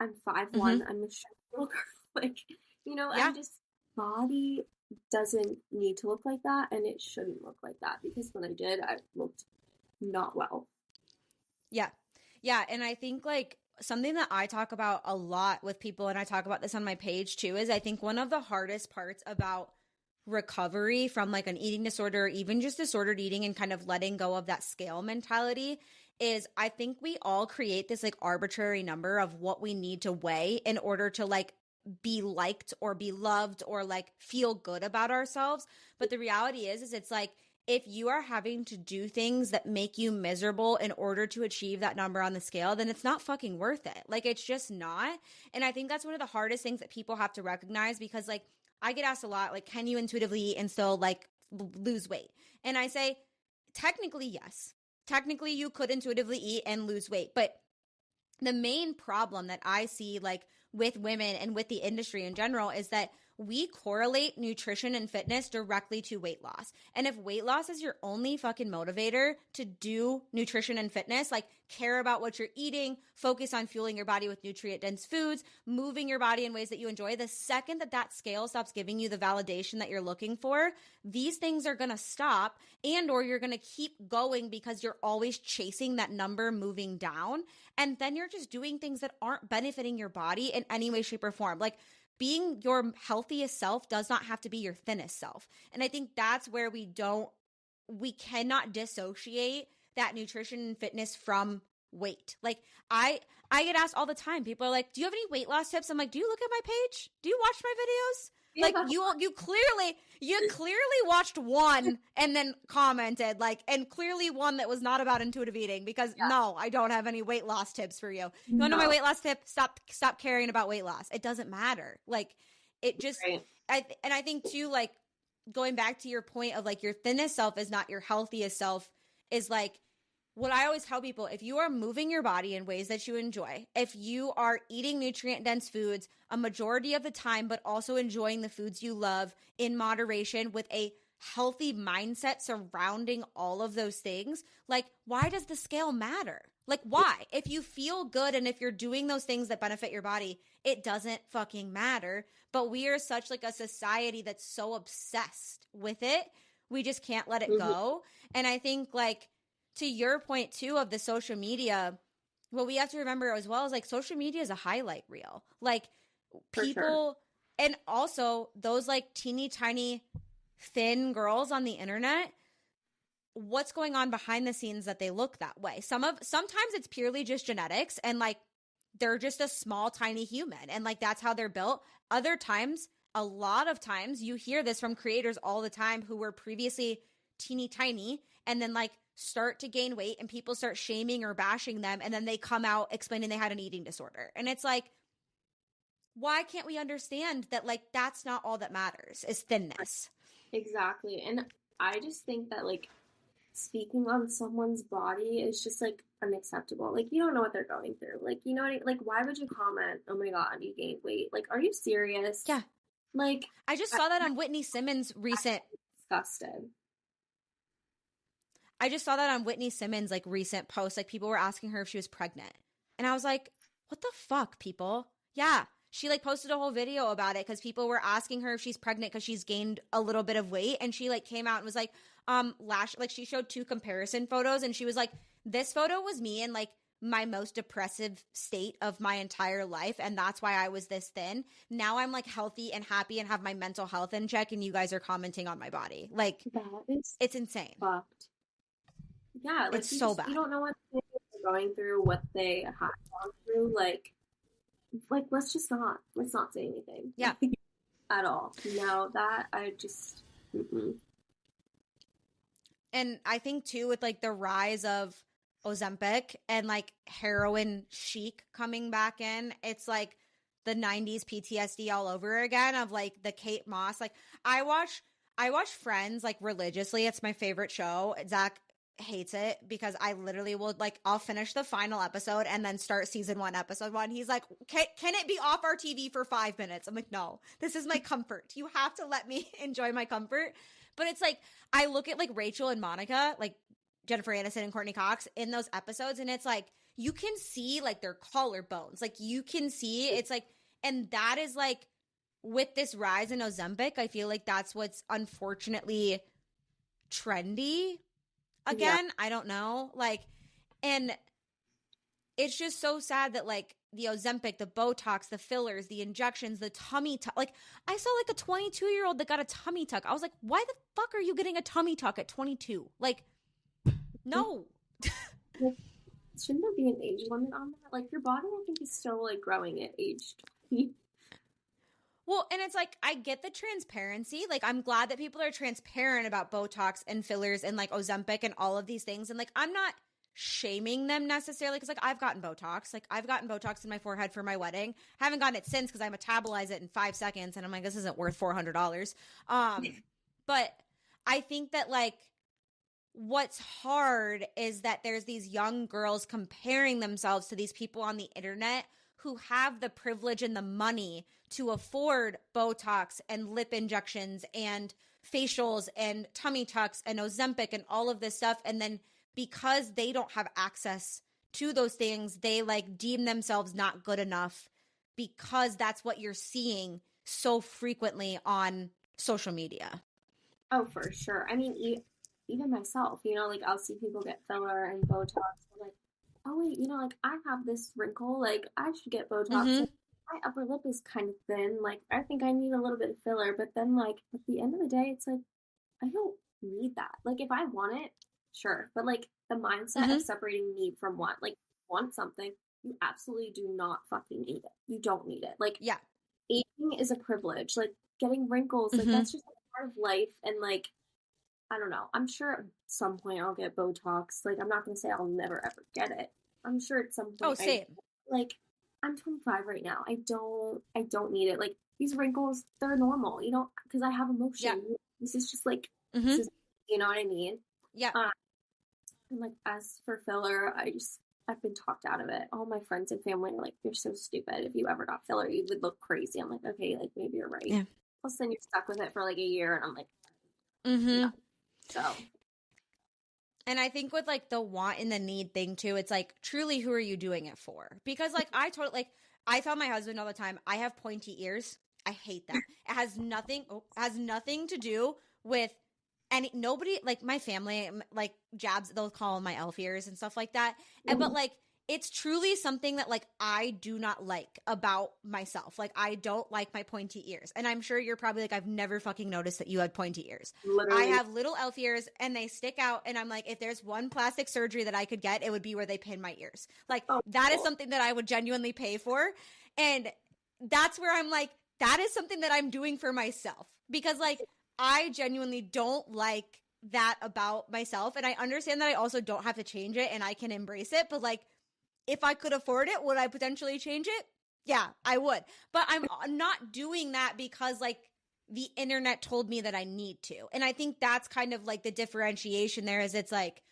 I'm 5'1", Mm-hmm. I'm a short little girl. Like, you know, Yeah. I'm just, body doesn't need to look like that, and it shouldn't look like that, because when I did, I looked not well. Yeah. Yeah. And I think like something that I talk about a lot with people, and I talk about this on my page too, is I think one of the hardest parts about recovery from like an eating disorder, or even just disordered eating, and kind of letting go of that scale mentality is I think we all create this like arbitrary number of what we need to weigh in order to like be liked or be loved or like feel good about ourselves. But the reality is it's like if you are having to do things that make you miserable in order to achieve that number on the scale, then it's not fucking worth it. Like it's just not. And I think that's one of the hardest things that people have to recognize, because like I get asked a lot, like, can you intuitively eat and still like lose weight? And I say, technically, yes. Technically, you could intuitively eat and lose weight. But the main problem that I see like with women and with the industry in general is that we correlate nutrition and fitness directly to weight loss. And if weight loss is your only fucking motivator to do nutrition and fitness, like care about what you're eating, focus on fueling your body with nutrient dense foods, moving your body in ways that you enjoy, the second that that scale stops giving you the validation that you're looking for, these things are going to stop, and or you're going to keep going because you're always chasing that number moving down. And then you're just doing things that aren't benefiting your body in any way, shape, or form. Like being your healthiest self does not have to be your thinnest self. And I think that's where we cannot dissociate that nutrition and fitness from weight. Like I get asked all the time. People are like, "Do you have any weight loss tips?" I'm like, "Do you look at my page? Do you watch my videos?" Like you clearly watched one and then commented like, and clearly one that was not about intuitive eating, because no, I don't have any weight loss tips for you. You want to know my weight loss tip? Stop caring about weight loss. It doesn't matter. Like it just, Right. I think too, like going back to your point of like your thinnest self is not your healthiest self, is like what I always tell people: if you are moving your body in ways that you enjoy, if you are eating nutrient dense foods a majority of the time, but also enjoying the foods you love in moderation with a healthy mindset surrounding all of those things, like why does the scale matter? Like why? If you feel good and if you're doing those things that benefit your body, it doesn't fucking matter. But we are such like a society that's so obsessed with it. We just can't let it go. And I think like, to your point too of the social media, what we have to remember as well is like social media is a highlight reel. Like people, and also those like teeny tiny thin girls on the internet, what's going on behind the scenes that they look that way? Sometimes it's purely just genetics and like they're just a small tiny human and like that's how they're built. Other times, a lot of times you hear this from creators all the time who were previously teeny tiny and then like start to gain weight and people start shaming or bashing them, and then they come out explaining they had an eating disorder. And it's like, why can't we understand that like that's not all that matters is thinness? Exactly. And I just think that like speaking on someone's body is just like unacceptable. Like you don't know what they're going through. Like you know what I mean? Like why would you comment, oh my god, you gained weight? Like are you serious? Yeah. Like I just saw that on Whitney Simmons' recent disgusted. I just saw that on Whitney Simmons' like recent post. Like people were asking her if she was pregnant. And I was like, what the fuck, people? Yeah. She like posted a whole video about it because people were asking her if she's pregnant because she's gained a little bit of weight. And she like came out and was like, like she showed 2 comparison photos and she was like, this photo was me in like my most depressive state of my entire life. And that's why I was this thin. Now I'm like healthy and happy and have my mental health in check. And you guys are commenting on my body. Like it's insane. Fucked. Yeah, like it's so bad. You don't know what they're going through, what they have gone through. Like let's not say anything. Yeah, at all. No, that I just. And I think too with like the rise of Ozempic and like heroin chic coming back in, it's like the 90s PTSD all over again of like the Kate Moss. Like I watch Friends like religiously. It's my favorite show. Zach hates it because I literally will like I'll finish the final episode and then start season 1 episode 1. He's like, can it be off our TV for 5 minutes? I'm like, no, this is my comfort. You have to let me enjoy my comfort. But it's like I look at like Rachel and Monica, like Jennifer Aniston and Courtney Cox in those episodes, and it's like you can see like their collarbones, like you can see it's like, and that is like with this rise in Ozempic, I feel like that's what's unfortunately trendy again. Yeah. I don't know. Like, and it's just so sad that like the Ozempic, the Botox, the fillers, the injections, the tummy tuck. Like I saw like a 22-year-old that got a tummy tuck. I was like, why the fuck are you getting a tummy tuck at 22? Like, no. Shouldn't there be an age limit on that? Like your body, I think, is still like growing at age 20. Well, and it's like, I get the transparency. Like, I'm glad that people are transparent about Botox and fillers and like Ozempic and all of these things. And like, I'm not shaming them necessarily because like I've gotten Botox. Like I've gotten Botox in my forehead for my wedding. I haven't gotten it since because I metabolize it in 5 seconds. And I'm like, this isn't worth $400. But I think that like what's hard is that there's these young girls comparing themselves to these people on the internet who have the privilege and the money to afford Botox and lip injections and facials and tummy tucks and Ozempic and all of this stuff. And then because they don't have access to those things, they like deem themselves not good enough because that's what you're seeing so frequently on social media. Oh, for sure. I mean, even myself, you know, like I'll see people get filler and Botox. I'm like, oh wait, you know, like I have this wrinkle, like I should get Botox. Mm-hmm. My upper lip is kind of thin. Like I think I need a little bit of filler. But then like at the end of the day, it's like, I don't need that. Like if I want it, sure. But like the mindset of separating need from want, like want something, you absolutely do not fucking need it. You don't need it. Like, yeah, aging is a privilege. Like getting wrinkles. Like, Mm-hmm. that's just a part of life. And, like, I don't know. I'm sure at some point I'll get Botox. Like, I'm not going to say I'll never ever get it. I'm sure at some Oh, point same. like, I'm 25 right now. I don't need it. Like, these wrinkles, they're normal, you know, because I have Yeah. emotion. This is just like, this Mm-hmm. is, you know what I mean? Yeah. And like, as for filler, I've been talked out of it. All my friends and family are like, "You're so stupid. If you ever got filler, you would look crazy." I'm like, okay, like maybe you're right. Yeah. Plus, then you're stuck with it for like a year, and I'm like, Mm-hmm. no. So, And I think with like the want and the need thing too, it's like truly who are you doing it for? Because like I tell my husband all the time, I have pointy ears. I hate them. It has nothing to do with nobody, like my family, like jabs, they'll call them my elf ears and stuff like that. But like it's truly something that like I do not like about myself. Like I don't like my pointy ears. And I'm sure you're probably like, I've never fucking noticed that you had pointy ears. literally, I have little elf ears and they stick out. And I'm like, if there's one plastic surgery that I could get, it would be where they pin my ears. Like oh, that is cool. something that I would genuinely pay for. And that's where I'm like, that is something that I'm doing for myself because like I genuinely don't like that about myself. And I understand that I also don't have to change it and I can embrace it. But like, if I could afford it, would I potentially change it? Yeah, I would. But I'm not doing that because like the internet told me that I need to. And I think that's kind of like the differentiation there is it's like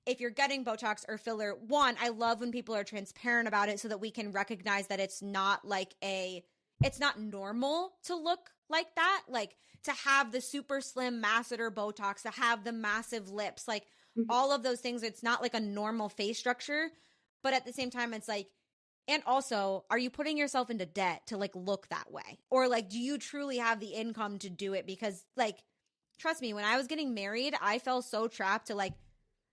if you're getting Botox or filler, one, I love when people are transparent about it so that we can recognize that it's not like it's not normal to look like that. Like to have the super slim masseter Botox, to have the massive lips, like all of those things. It's not like a normal face structure. But at the same time, it's like, and also, are you putting yourself into debt to like look that way? Or like, do you truly have the income to do it? Because like, trust me, when I was getting married, I fell so trapped to like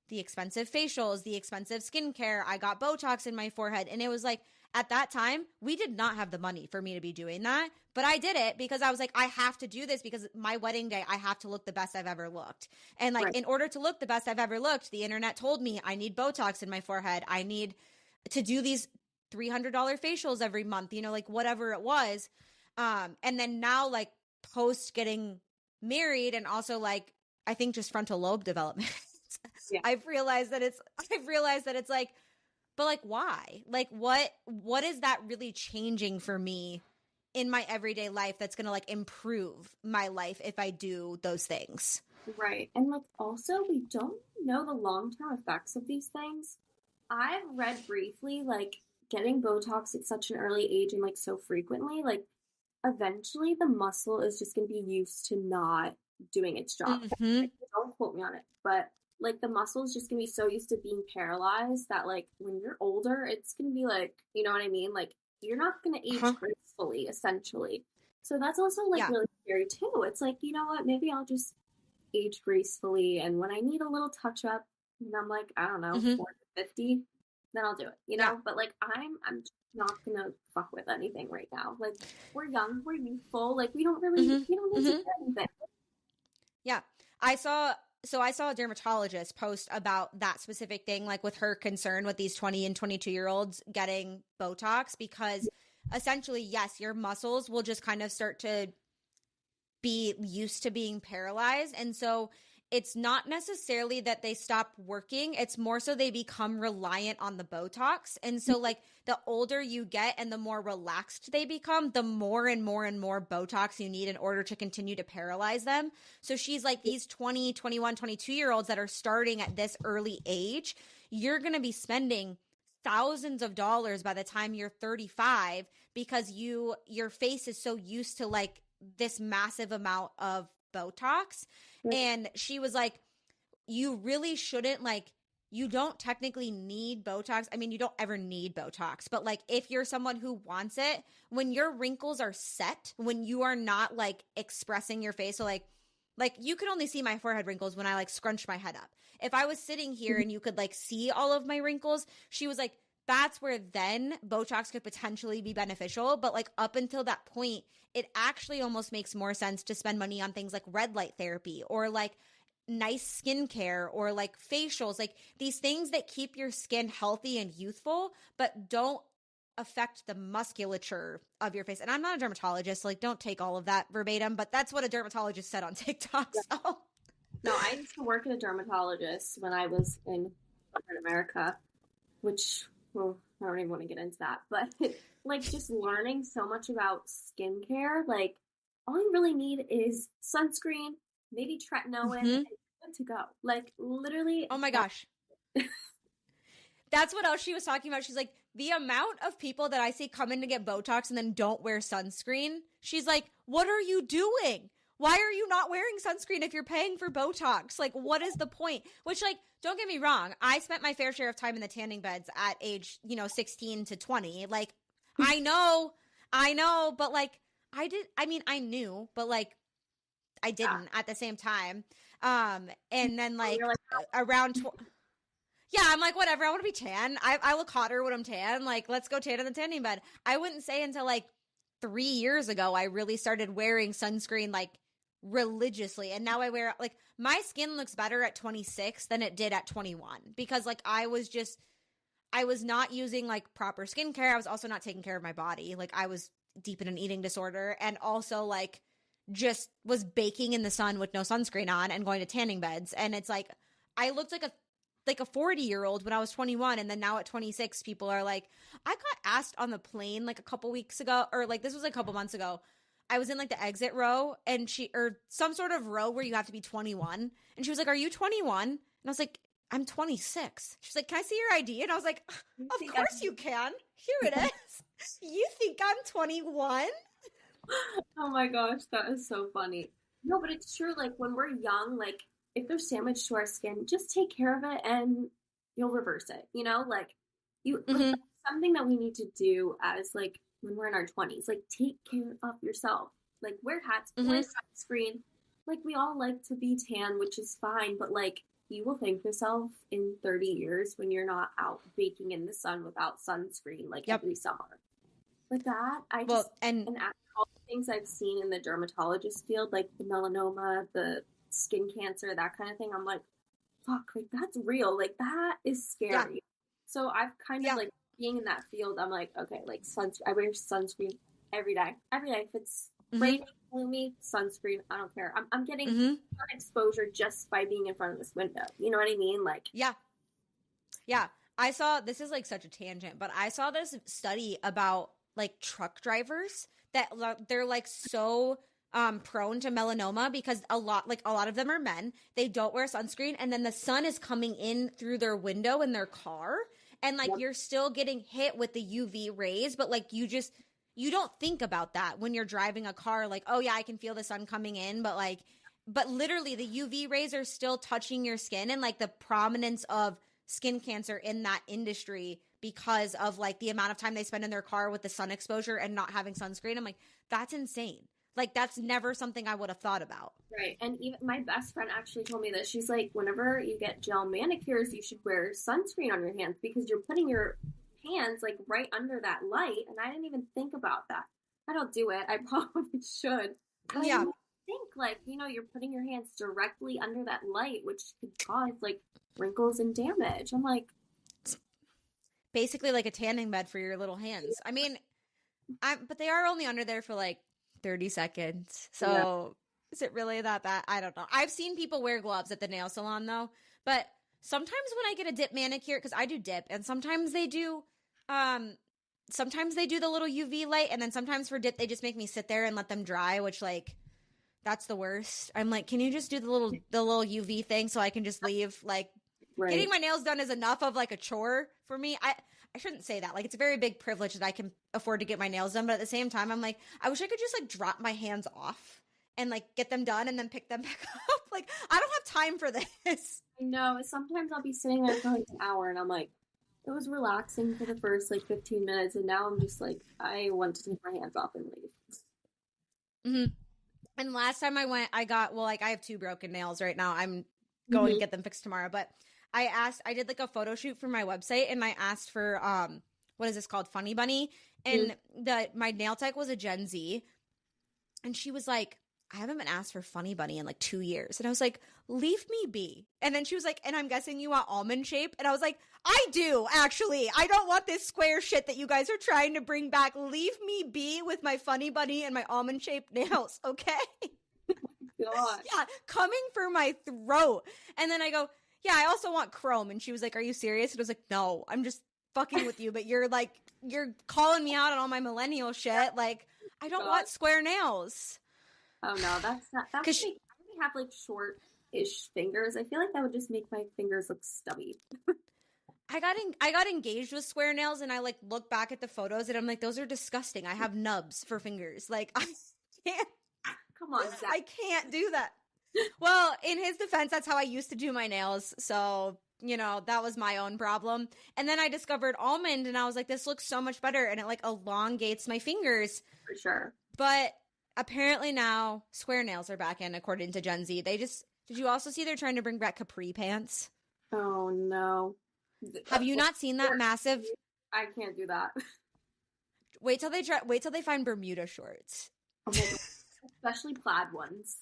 the expensive facials, the expensive skincare. I got Botox in my forehead. And it was like, at that time, we did not have the money for me to be doing that. But I did it because I was like, I have to do this because my wedding day, I have to look the best I've ever looked. And like, Right. in order to look the best I've ever looked, the internet told me I need Botox in my forehead. I need to do these $300 facials every month, you know, like whatever it was. And then now like post getting married and also like, I think just frontal lobe development. Yeah. I've realized that it's like, but like why? Like what is that really changing for me in my everyday life that's going to like improve my life if I do those things? Right. And like also we don't know the long-term effects of these things. I've read briefly like getting Botox at such an early age and like so frequently, like eventually the muscle is just going to be used to not doing its job. Mm-hmm. Like, don't quote me on it, but like the muscle is just going to be so used to being paralyzed that like when you're older, it's going to be like, you know what I mean? Like you're not going to age gracefully, essentially. So that's also like really scary too. It's like, you know what? Maybe I'll just age gracefully, and when I need a little touch up, and I'm like, I don't know, 40 to 50, then I'll do it, you know? But like I'm not gonna fuck with anything right now. Like we're young, we're youthful, like we don't need to do anything. Yeah. I saw a dermatologist post about that specific thing, like with her concern with these 20 and 22-year-olds getting Botox, because essentially, yes, your muscles will just kind of start to be used to being paralyzed. And so it's not necessarily that they stop working. It's more so they become reliant on the Botox. And so like the older you get and the more relaxed they become, the more and more and more Botox you need in order to continue to paralyze them. So she's like, these 20, 21, 22-year-olds that are starting at this early age, you're going to be spending thousands of dollars by the time you're 35 because your face is so used to like this massive amount of Botox. And she was like, you really shouldn't, like, you don't technically need Botox. I mean, you don't ever need Botox, but like if you're someone who wants it, when your wrinkles are set, when you are not like expressing your face, so like you can only see my forehead wrinkles when I like scrunch my head up. If I was sitting here and you could like see all of my wrinkles, she was like, that's where then Botox could potentially be beneficial. But like up until that point, it actually almost makes more sense to spend money on things like red light therapy or like nice skincare or like facials, like these things that keep your skin healthy and youthful, but don't affect the musculature of your face. And I'm not a dermatologist, like don't take all of that verbatim, but that's what a dermatologist said on TikTok. Yeah. So No, I used to work at a dermatologist when I was in corporate America, which, well, I don't even want to get into that, but like just learning so much about skincare, like all you really need is sunscreen, maybe tretinoin, and you're good to go. Like literally. oh my gosh. That's what else she was talking about. She's like, the amount of people that I see come in to get Botox and then don't wear sunscreen. She's like, what are you doing? Why are you not wearing sunscreen if you're paying for Botox? Like, what is the point? Which, like, don't get me wrong. I spent my fair share of time in the tanning beds at age, 16 to 20. Like, I know, but like, I knew, but like, I didn't at the same time. And then like, around, yeah, I'm like, whatever. I want to be tan. I look hotter when I'm tan. Like, let's go tan in the tanning bed. I wouldn't say until like 3 years ago, I really started wearing sunscreen like religiously. And now I wear, like, my skin looks better at 26 than it did at 21 because like I was not using like proper skincare. I was also not taking care of my body. Like I was deep in an eating disorder and also like just was baking in the sun with no sunscreen on and going to tanning beds. And it's like, I looked like a 40-year-old when I was 21. And then now at 26, people are like, I got asked on the plane like a couple weeks ago, or like this was a couple months ago. I was in like the exit row or some sort of row where you have to be 21. And she was like, are you 21? And I was like, I'm 26. She's like, can I see your ID? And I was like, of course you can. Here it is. You think I'm 21? Oh my gosh, that is so funny. No, but it's true. Like when we're young, like if there's damage to our skin, just take care of it and you'll reverse it. Like like, something that we need to do as like when we're in our 20s, like take care of yourself. Like wear hats, wear sunscreen. Like we all like to be tan, which is fine, but like you will thank yourself in 30 years when you're not out baking in the sun without sunscreen like every summer. Like that, and after all the things I've seen in the dermatologist field, like the melanoma, the skin cancer, that kind of thing, I'm like, fuck, like that's real. Like that is scary. Yeah. So I've kind of like being in that field, I'm like, okay, like I wear sunscreen every day. If it's raining, gloomy, sunscreen, I don't care. I'm getting sun exposure just by being in front of this window. You know what I mean? Like, yeah. I saw, this is like such a tangent, but I saw this study about like truck drivers that they're like so prone to melanoma because a lot of them are men. They don't wear sunscreen and then the sun is coming in through their window in their car and like you're still getting hit with the UV rays, but like you don't think about that when you're driving a car, like, oh yeah, I can feel the sun coming in, but literally the UV rays are still touching your skin and like the prominence of skin cancer in that industry because of like the amount of time they spend in their car with the sun exposure and not having sunscreen. I'm like, that's insane. Like that's never something I would have thought about. Right. And even my best friend actually told me that she's like, whenever you get gel manicures, you should wear sunscreen on your hands because you're putting your hands like right under that light. And I didn't even think about that. I don't do it. I probably should. But I think like, you're putting your hands directly under that light, which could cause like wrinkles and damage. I'm like, basically like a tanning bed for your little hands. I mean, but they are only under there for like 30 seconds. So is it really that bad? I don't know. I've seen people wear gloves at the nail salon though, but sometimes when I get a dip manicure, because I do dip, and sometimes they do the little UV light, and then sometimes for dip they just make me sit there and let them dry, which like that's the worst. I'm like, can you just do the little UV thing so I can just leave? Like getting my nails done is enough of like a chore for me. I shouldn't say that. Like it's a very big privilege that I can afford to get my nails done, but at the same time I'm like, I wish I could just like drop my hands off and like get them done and then pick them back up. Like I don't have time for this. I know. Sometimes I'll be sitting there for like an hour and I'm like, it was relaxing for the first like 15 minutes and now I'm just like, I want to take my hands off and leave. And last time I went, I have 2 broken nails right now. I'm going to get them fixed tomorrow, but I did like a photo shoot for my website and I asked for, what is this called? Funny Bunny. And my nail tech was a Gen Z. And she was like, I haven't been asked for Funny Bunny in like 2 years. And I was like, leave me be. And then she was like, and I'm guessing you want almond shape. And I was like, I do, actually. I don't want this square shit that you guys are trying to bring back. Leave me be with my Funny Bunny and my almond shaped nails, okay? God. Yeah, coming for my throat. And then I go, yeah, I also want chrome. And she was like, are you serious? And I was like, no, I'm just fucking with you. But you're calling me out on all my millennial shit. Like, I don't want square nails. Oh no, that's not. That would make, I really have like short-ish fingers. I feel like that would just make my fingers look stubby. I got engaged with square nails, and I like look back at the photos, and I'm like, those are disgusting. I have nubs for fingers. Like, I can't. Come on, Zach. I can't do that. Well, in his defense, that's how I used to do my nails. So, that was my own problem. And then I discovered almond, and I was like, this looks so much better, and it like elongates my fingers. For sure. But apparently now square nails are back in, according to Gen Z. Did you also see they're trying to bring back capri pants? Oh no. Have you not seen that massive? I can't do that. Wait till they find Bermuda shorts. Oh my God. Especially plaid ones.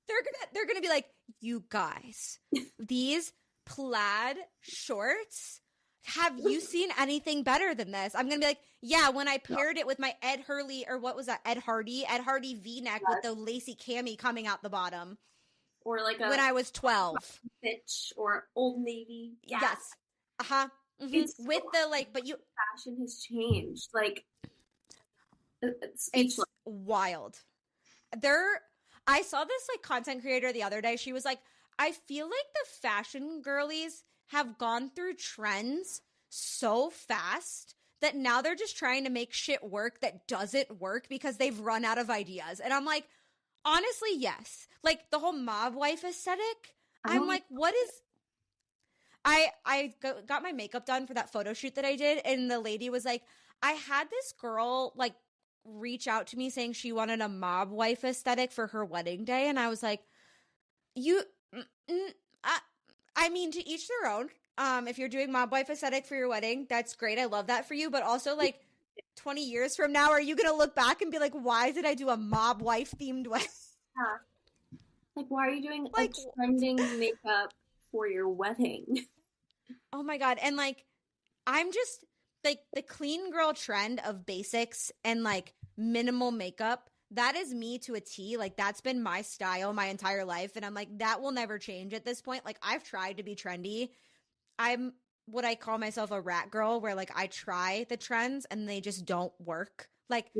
They're gonna be like, you guys, these plaid shorts, have you seen anything better than this? I'm gonna be like, yeah, when I paired it with my Ed Hardy V-neck with the lacy cami coming out the bottom. Or like when I was 12. Fitch or Old Navy. Yeah. Yes. Uh-huh. Mm-hmm. With the like, but fashion has changed. Like, it's wild. I saw this like content creator the other day. She was like, I feel like the fashion girlies have gone through trends so fast that now they're just trying to make shit work that doesn't work because they've run out of ideas. And I'm like, honestly, yes. Like the whole mob wife aesthetic. I'm like, what is... I got my makeup done for that photo shoot that I did, and the lady was like, I had this girl like reach out to me saying she wanted a mob wife aesthetic for her wedding day, and I was like, I mean, to each their own. If you're doing mob wife aesthetic for your wedding, that's great. I love that for you. But also, like, 20 years from now, are you going to look back and be like, why did I do a mob wife themed wedding? Yeah. Like, why are you doing like trending makeup for your wedding? Oh my God. And like, I'm just like the clean girl trend of basics and like minimal makeup. That is me to a T. Like, that's been my style my entire life. And I'm like, that will never change at this point. Like, I've tried to be trendy. I'm what I call myself a rat girl, where like I try the trends and they just don't work. Like,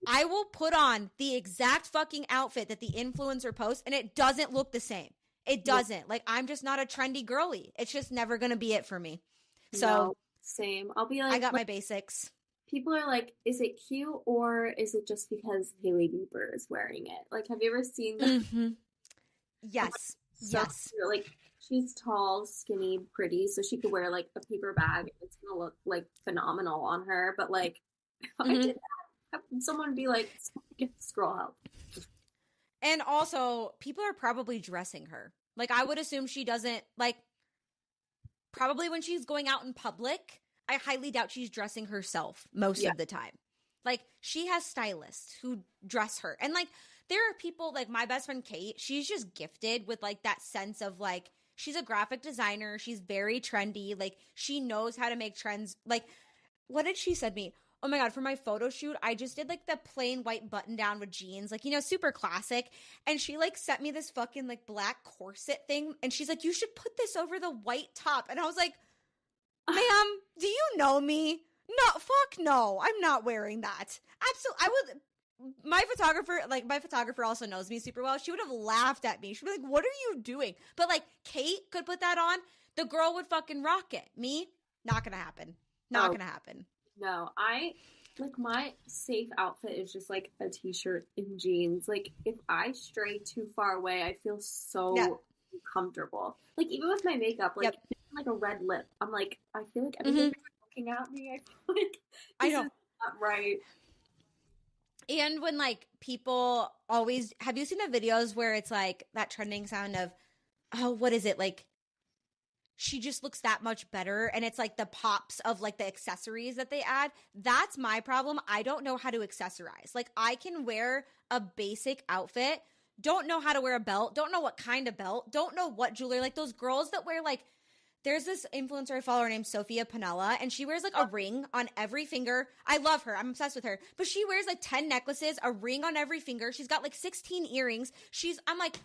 I will put on the exact fucking outfit that the influencer posts and it doesn't look the same. It doesn't. Like, I'm just not a trendy girly. It's just never going to be it for me. So, no, same. I'll be like, I got my basics. People are like, is it cute or is it just because Hailey Bieber is wearing it? Like, have you ever seen that? Mm-hmm. Yes. Yes. Cute. Like, she's tall, skinny, pretty, so she could wear like a paper bag and it's gonna look like phenomenal on her. But like, if I did that, someone would be like, get this girl help. And also, people are probably dressing her. Like, I would assume she doesn't, like, probably when she's going out in public, I highly doubt she's dressing herself most of the time. Like, she has stylists who dress her. And, like, there are people, like, my best friend Kate, she's just gifted with, like, that sense of, like, she's a graphic designer. She's very trendy. Like, she knows how to make trends. Like, what did she send me? Oh my God, for my photo shoot, I just did like the plain white button down with jeans, like, you know, super classic. And she like sent me this fucking like black corset thing. And she's like, you should put this over the white top. And I was like, ma'am, do you know me? No, fuck no. I'm not wearing that. Absolutely. My photographer also knows me super well. She would have laughed at me. She'd be like, what are you doing? But like Kate could put that on. The girl would fucking rock it. Me? Not gonna happen. Not gonna happen. No, my safe outfit is just like a t-shirt and jeans. Like, if I stray too far away, I feel so uncomfortable. Like, even with my makeup, like, like a red lip, I'm like, I feel like everybody's looking at me. I feel like this is not right. And when like people always, have you seen the videos where it's like that trending sound of, oh, what is it? Like, she just looks that much better. And it's like the pops of like the accessories that they add. That's my problem. I don't know how to accessorize. Like I can wear a basic outfit, don't know how to wear a belt, don't know what kind of belt, don't know what jewelry. Like those girls that wear like, there's this influencer I follow named Sophia Panella, and she wears like a ring on every finger. I love her. I'm obsessed with her. But she wears like 10 necklaces, a ring on every finger. She's got like 16 earrings. I'm like,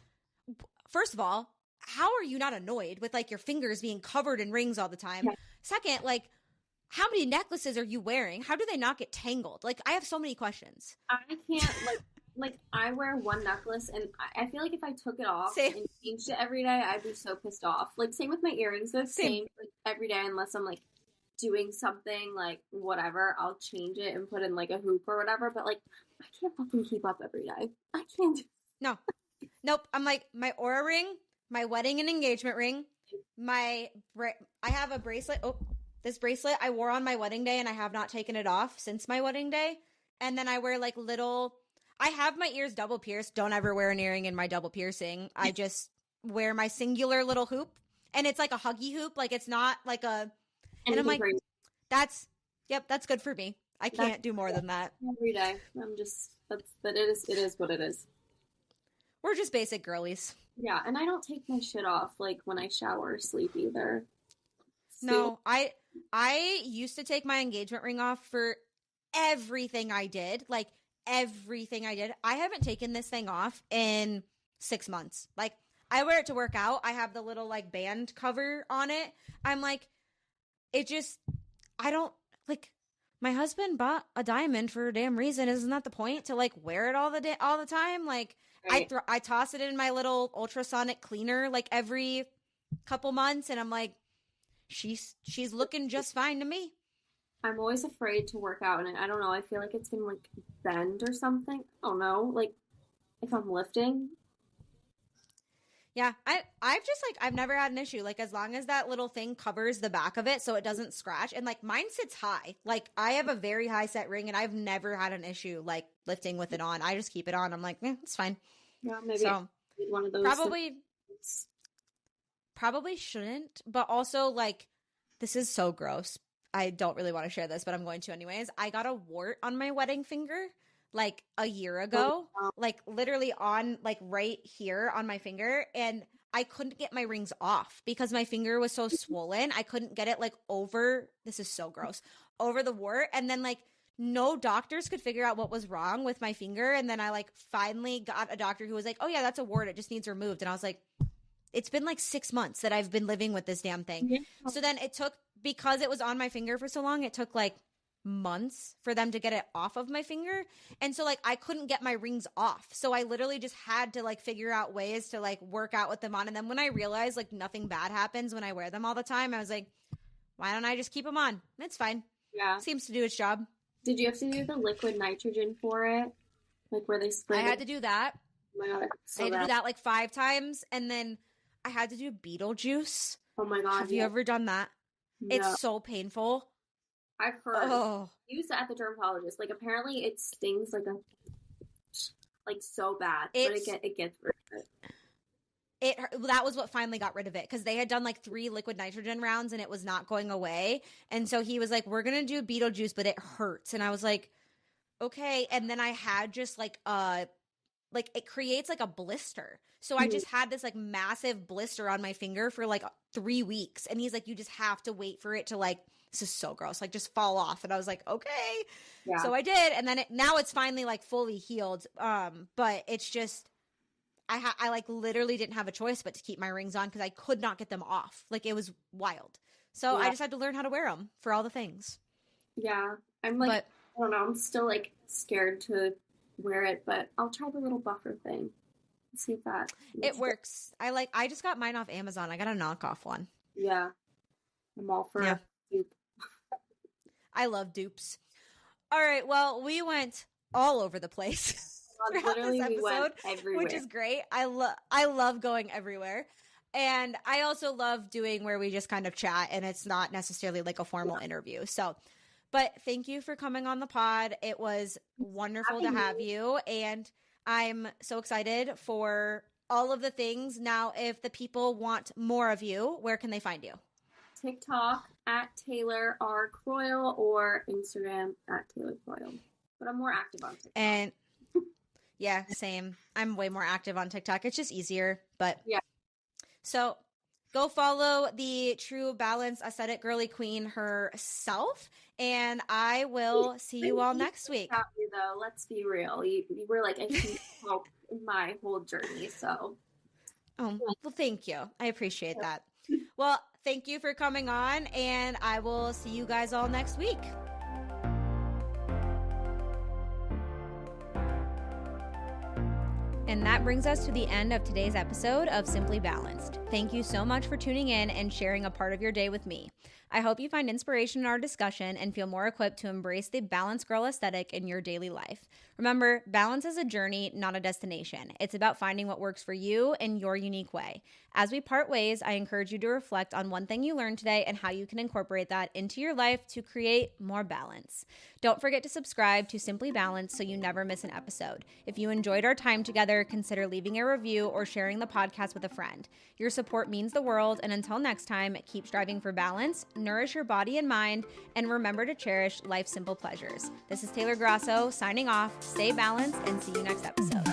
first of all, how are you not annoyed with like your fingers being covered in rings all the time? Yeah. Second, like, how many necklaces are you wearing? How do they not get tangled? Like, I have so many questions. I can't, like I wear one necklace, and I feel like if I took it off and changed it every day, I'd be so pissed off. Like, same with my earrings. They're the same like, every day unless I'm, like, doing something, like, whatever. I'll change it and put in, like, a hoop or whatever. But, like, I can't fucking keep up every day. I can't. No. Nope. I'm, like, my Aura ring, my wedding and engagement ring, I have a bracelet. Oh, this bracelet I wore on my wedding day, and I have not taken it off since my wedding day. And then I wear, like, I have my ears double pierced. Don't ever wear an earring in my double piercing. I just wear my singular little hoop, and it's like a huggy hoop. Like it's not like a, and I'm like, that's good for me. I can't do more than that. Every day. But it is what it is. We're just basic girlies. Yeah. And I don't take my shit off like when I shower or sleep either. No, I used to take my engagement ring off for everything I did. Like, everything I did. I haven't taken this thing off in 6 months. Like, I wear it to work out. I have the little like band cover on it. I'm like, I don't like, my husband bought a diamond for a damn reason. Isn't that the point, to like wear it all the time? Like, right. I toss it in my little ultrasonic cleaner like every couple months, and I'm like, she's looking just fine to me. I'm always afraid to work out, and I don't know, I feel like it's gonna like bend or something. I don't know, like if I'm lifting. Yeah, I've never had an issue. Like, as long as that little thing covers the back of it so it doesn't scratch, and like mine sits high. Like, I have a very high set ring, and I've never had an issue like lifting with it on. I just keep it on. I'm like, it's fine. Yeah, maybe one of those. Probably shouldn't, but also like, this is so gross. I don't really want to share this, but I'm going to anyways. I got a wart on my wedding finger like a year ago, like literally on like right here on my finger. And I couldn't get my rings off because my finger was so swollen. I couldn't get it like over, this is so gross, over the wart. And then like no doctors could figure out what was wrong with my finger. And then I like finally got a doctor who was like, oh yeah, that's a wart. It just needs removed. And I was like, it's been like 6 months that I've been living with this damn thing. Yeah. So then it took, because it was on my finger for so long, it took like months for them to get it off of my finger. And so like I couldn't get my rings off. So I literally just had to like figure out ways to like work out with them on. And then when I realized like nothing bad happens when I wear them all the time, I was like, why don't I just keep them on? It's fine. Yeah. Seems to do its job. Did you have to do the liquid nitrogen for it? Like where they spray? I had to do that. Oh my God, I had to do that like 5 times. And then I had to do Beetlejuice. Oh my God. Have you ever done that? No. It's so painful. I've heard. Oh. Use it at the dermatologist. Like apparently it stings like so bad, but it gets rid of it. That was what finally got rid of it, because they had done like 3 liquid nitrogen rounds and it was not going away. And so he was like, we're gonna do Beetlejuice, but it hurts. And I was like, okay. And then I had just like it creates like a blister. So I just had this like massive blister on my finger for like 3 weeks. And he's like, you just have to wait for it to like, this is so gross, like just fall off. And I was like, okay. Yeah. So I did. And then now it's finally like fully healed. But it's just, I like literally didn't have a choice but to keep my rings on because I could not get them off. Like it was wild. So I just had to learn how to wear them for all the things. Yeah. I'm like, I don't know. I'm still like scared to wear it, but I'll try the little buffer thing. See if that it works. I just got mine off Amazon. I got a knockoff one. Yeah. I'm all for dupe. I love dupes. All right. Well, we went all over the place throughout this episode, we went everywhere, which is great. I love going everywhere. And I also love doing where we just kind of chat and it's not necessarily like a formal interview. So, but thank you for coming on the pod. It was wonderful to have you. And I'm so excited for all of the things. Now, if the people want more of you, where can they find you? TikTok at Taylor R. Croyle or Instagram at Taylor Croyle. But I'm more active on TikTok. And yeah, same. I'm way more active on TikTok. It's just easier. But yeah. So go follow the True Balance Aesthetic Girly Queen herself. And I will see you all next week. You, though. Let's be real. You were like a huge help in my whole journey. So. Oh, well, thank you. I appreciate that. Well, thank you for coming on. And I will see you guys all next week. And that brings us to the end of today's episode of Simply Balanced. Thank you so much for tuning in and sharing a part of your day with me. I hope you find inspiration in our discussion and feel more equipped to embrace the balanced girl aesthetic in your daily life. Remember, balance is a journey, not a destination. It's about finding what works for you in your unique way. As we part ways, I encourage you to reflect on one thing you learned today and how you can incorporate that into your life to create more balance. Don't forget to subscribe to Simply Balanced so you never miss an episode. If you enjoyed our time together, consider leaving a review or sharing the podcast with a friend. Your support means the world, and until next time, keep striving for balance, nourish your body and mind, and remember to cherish life's simple pleasures. This is Taylor Grasso signing off. Stay balanced and see you next episode.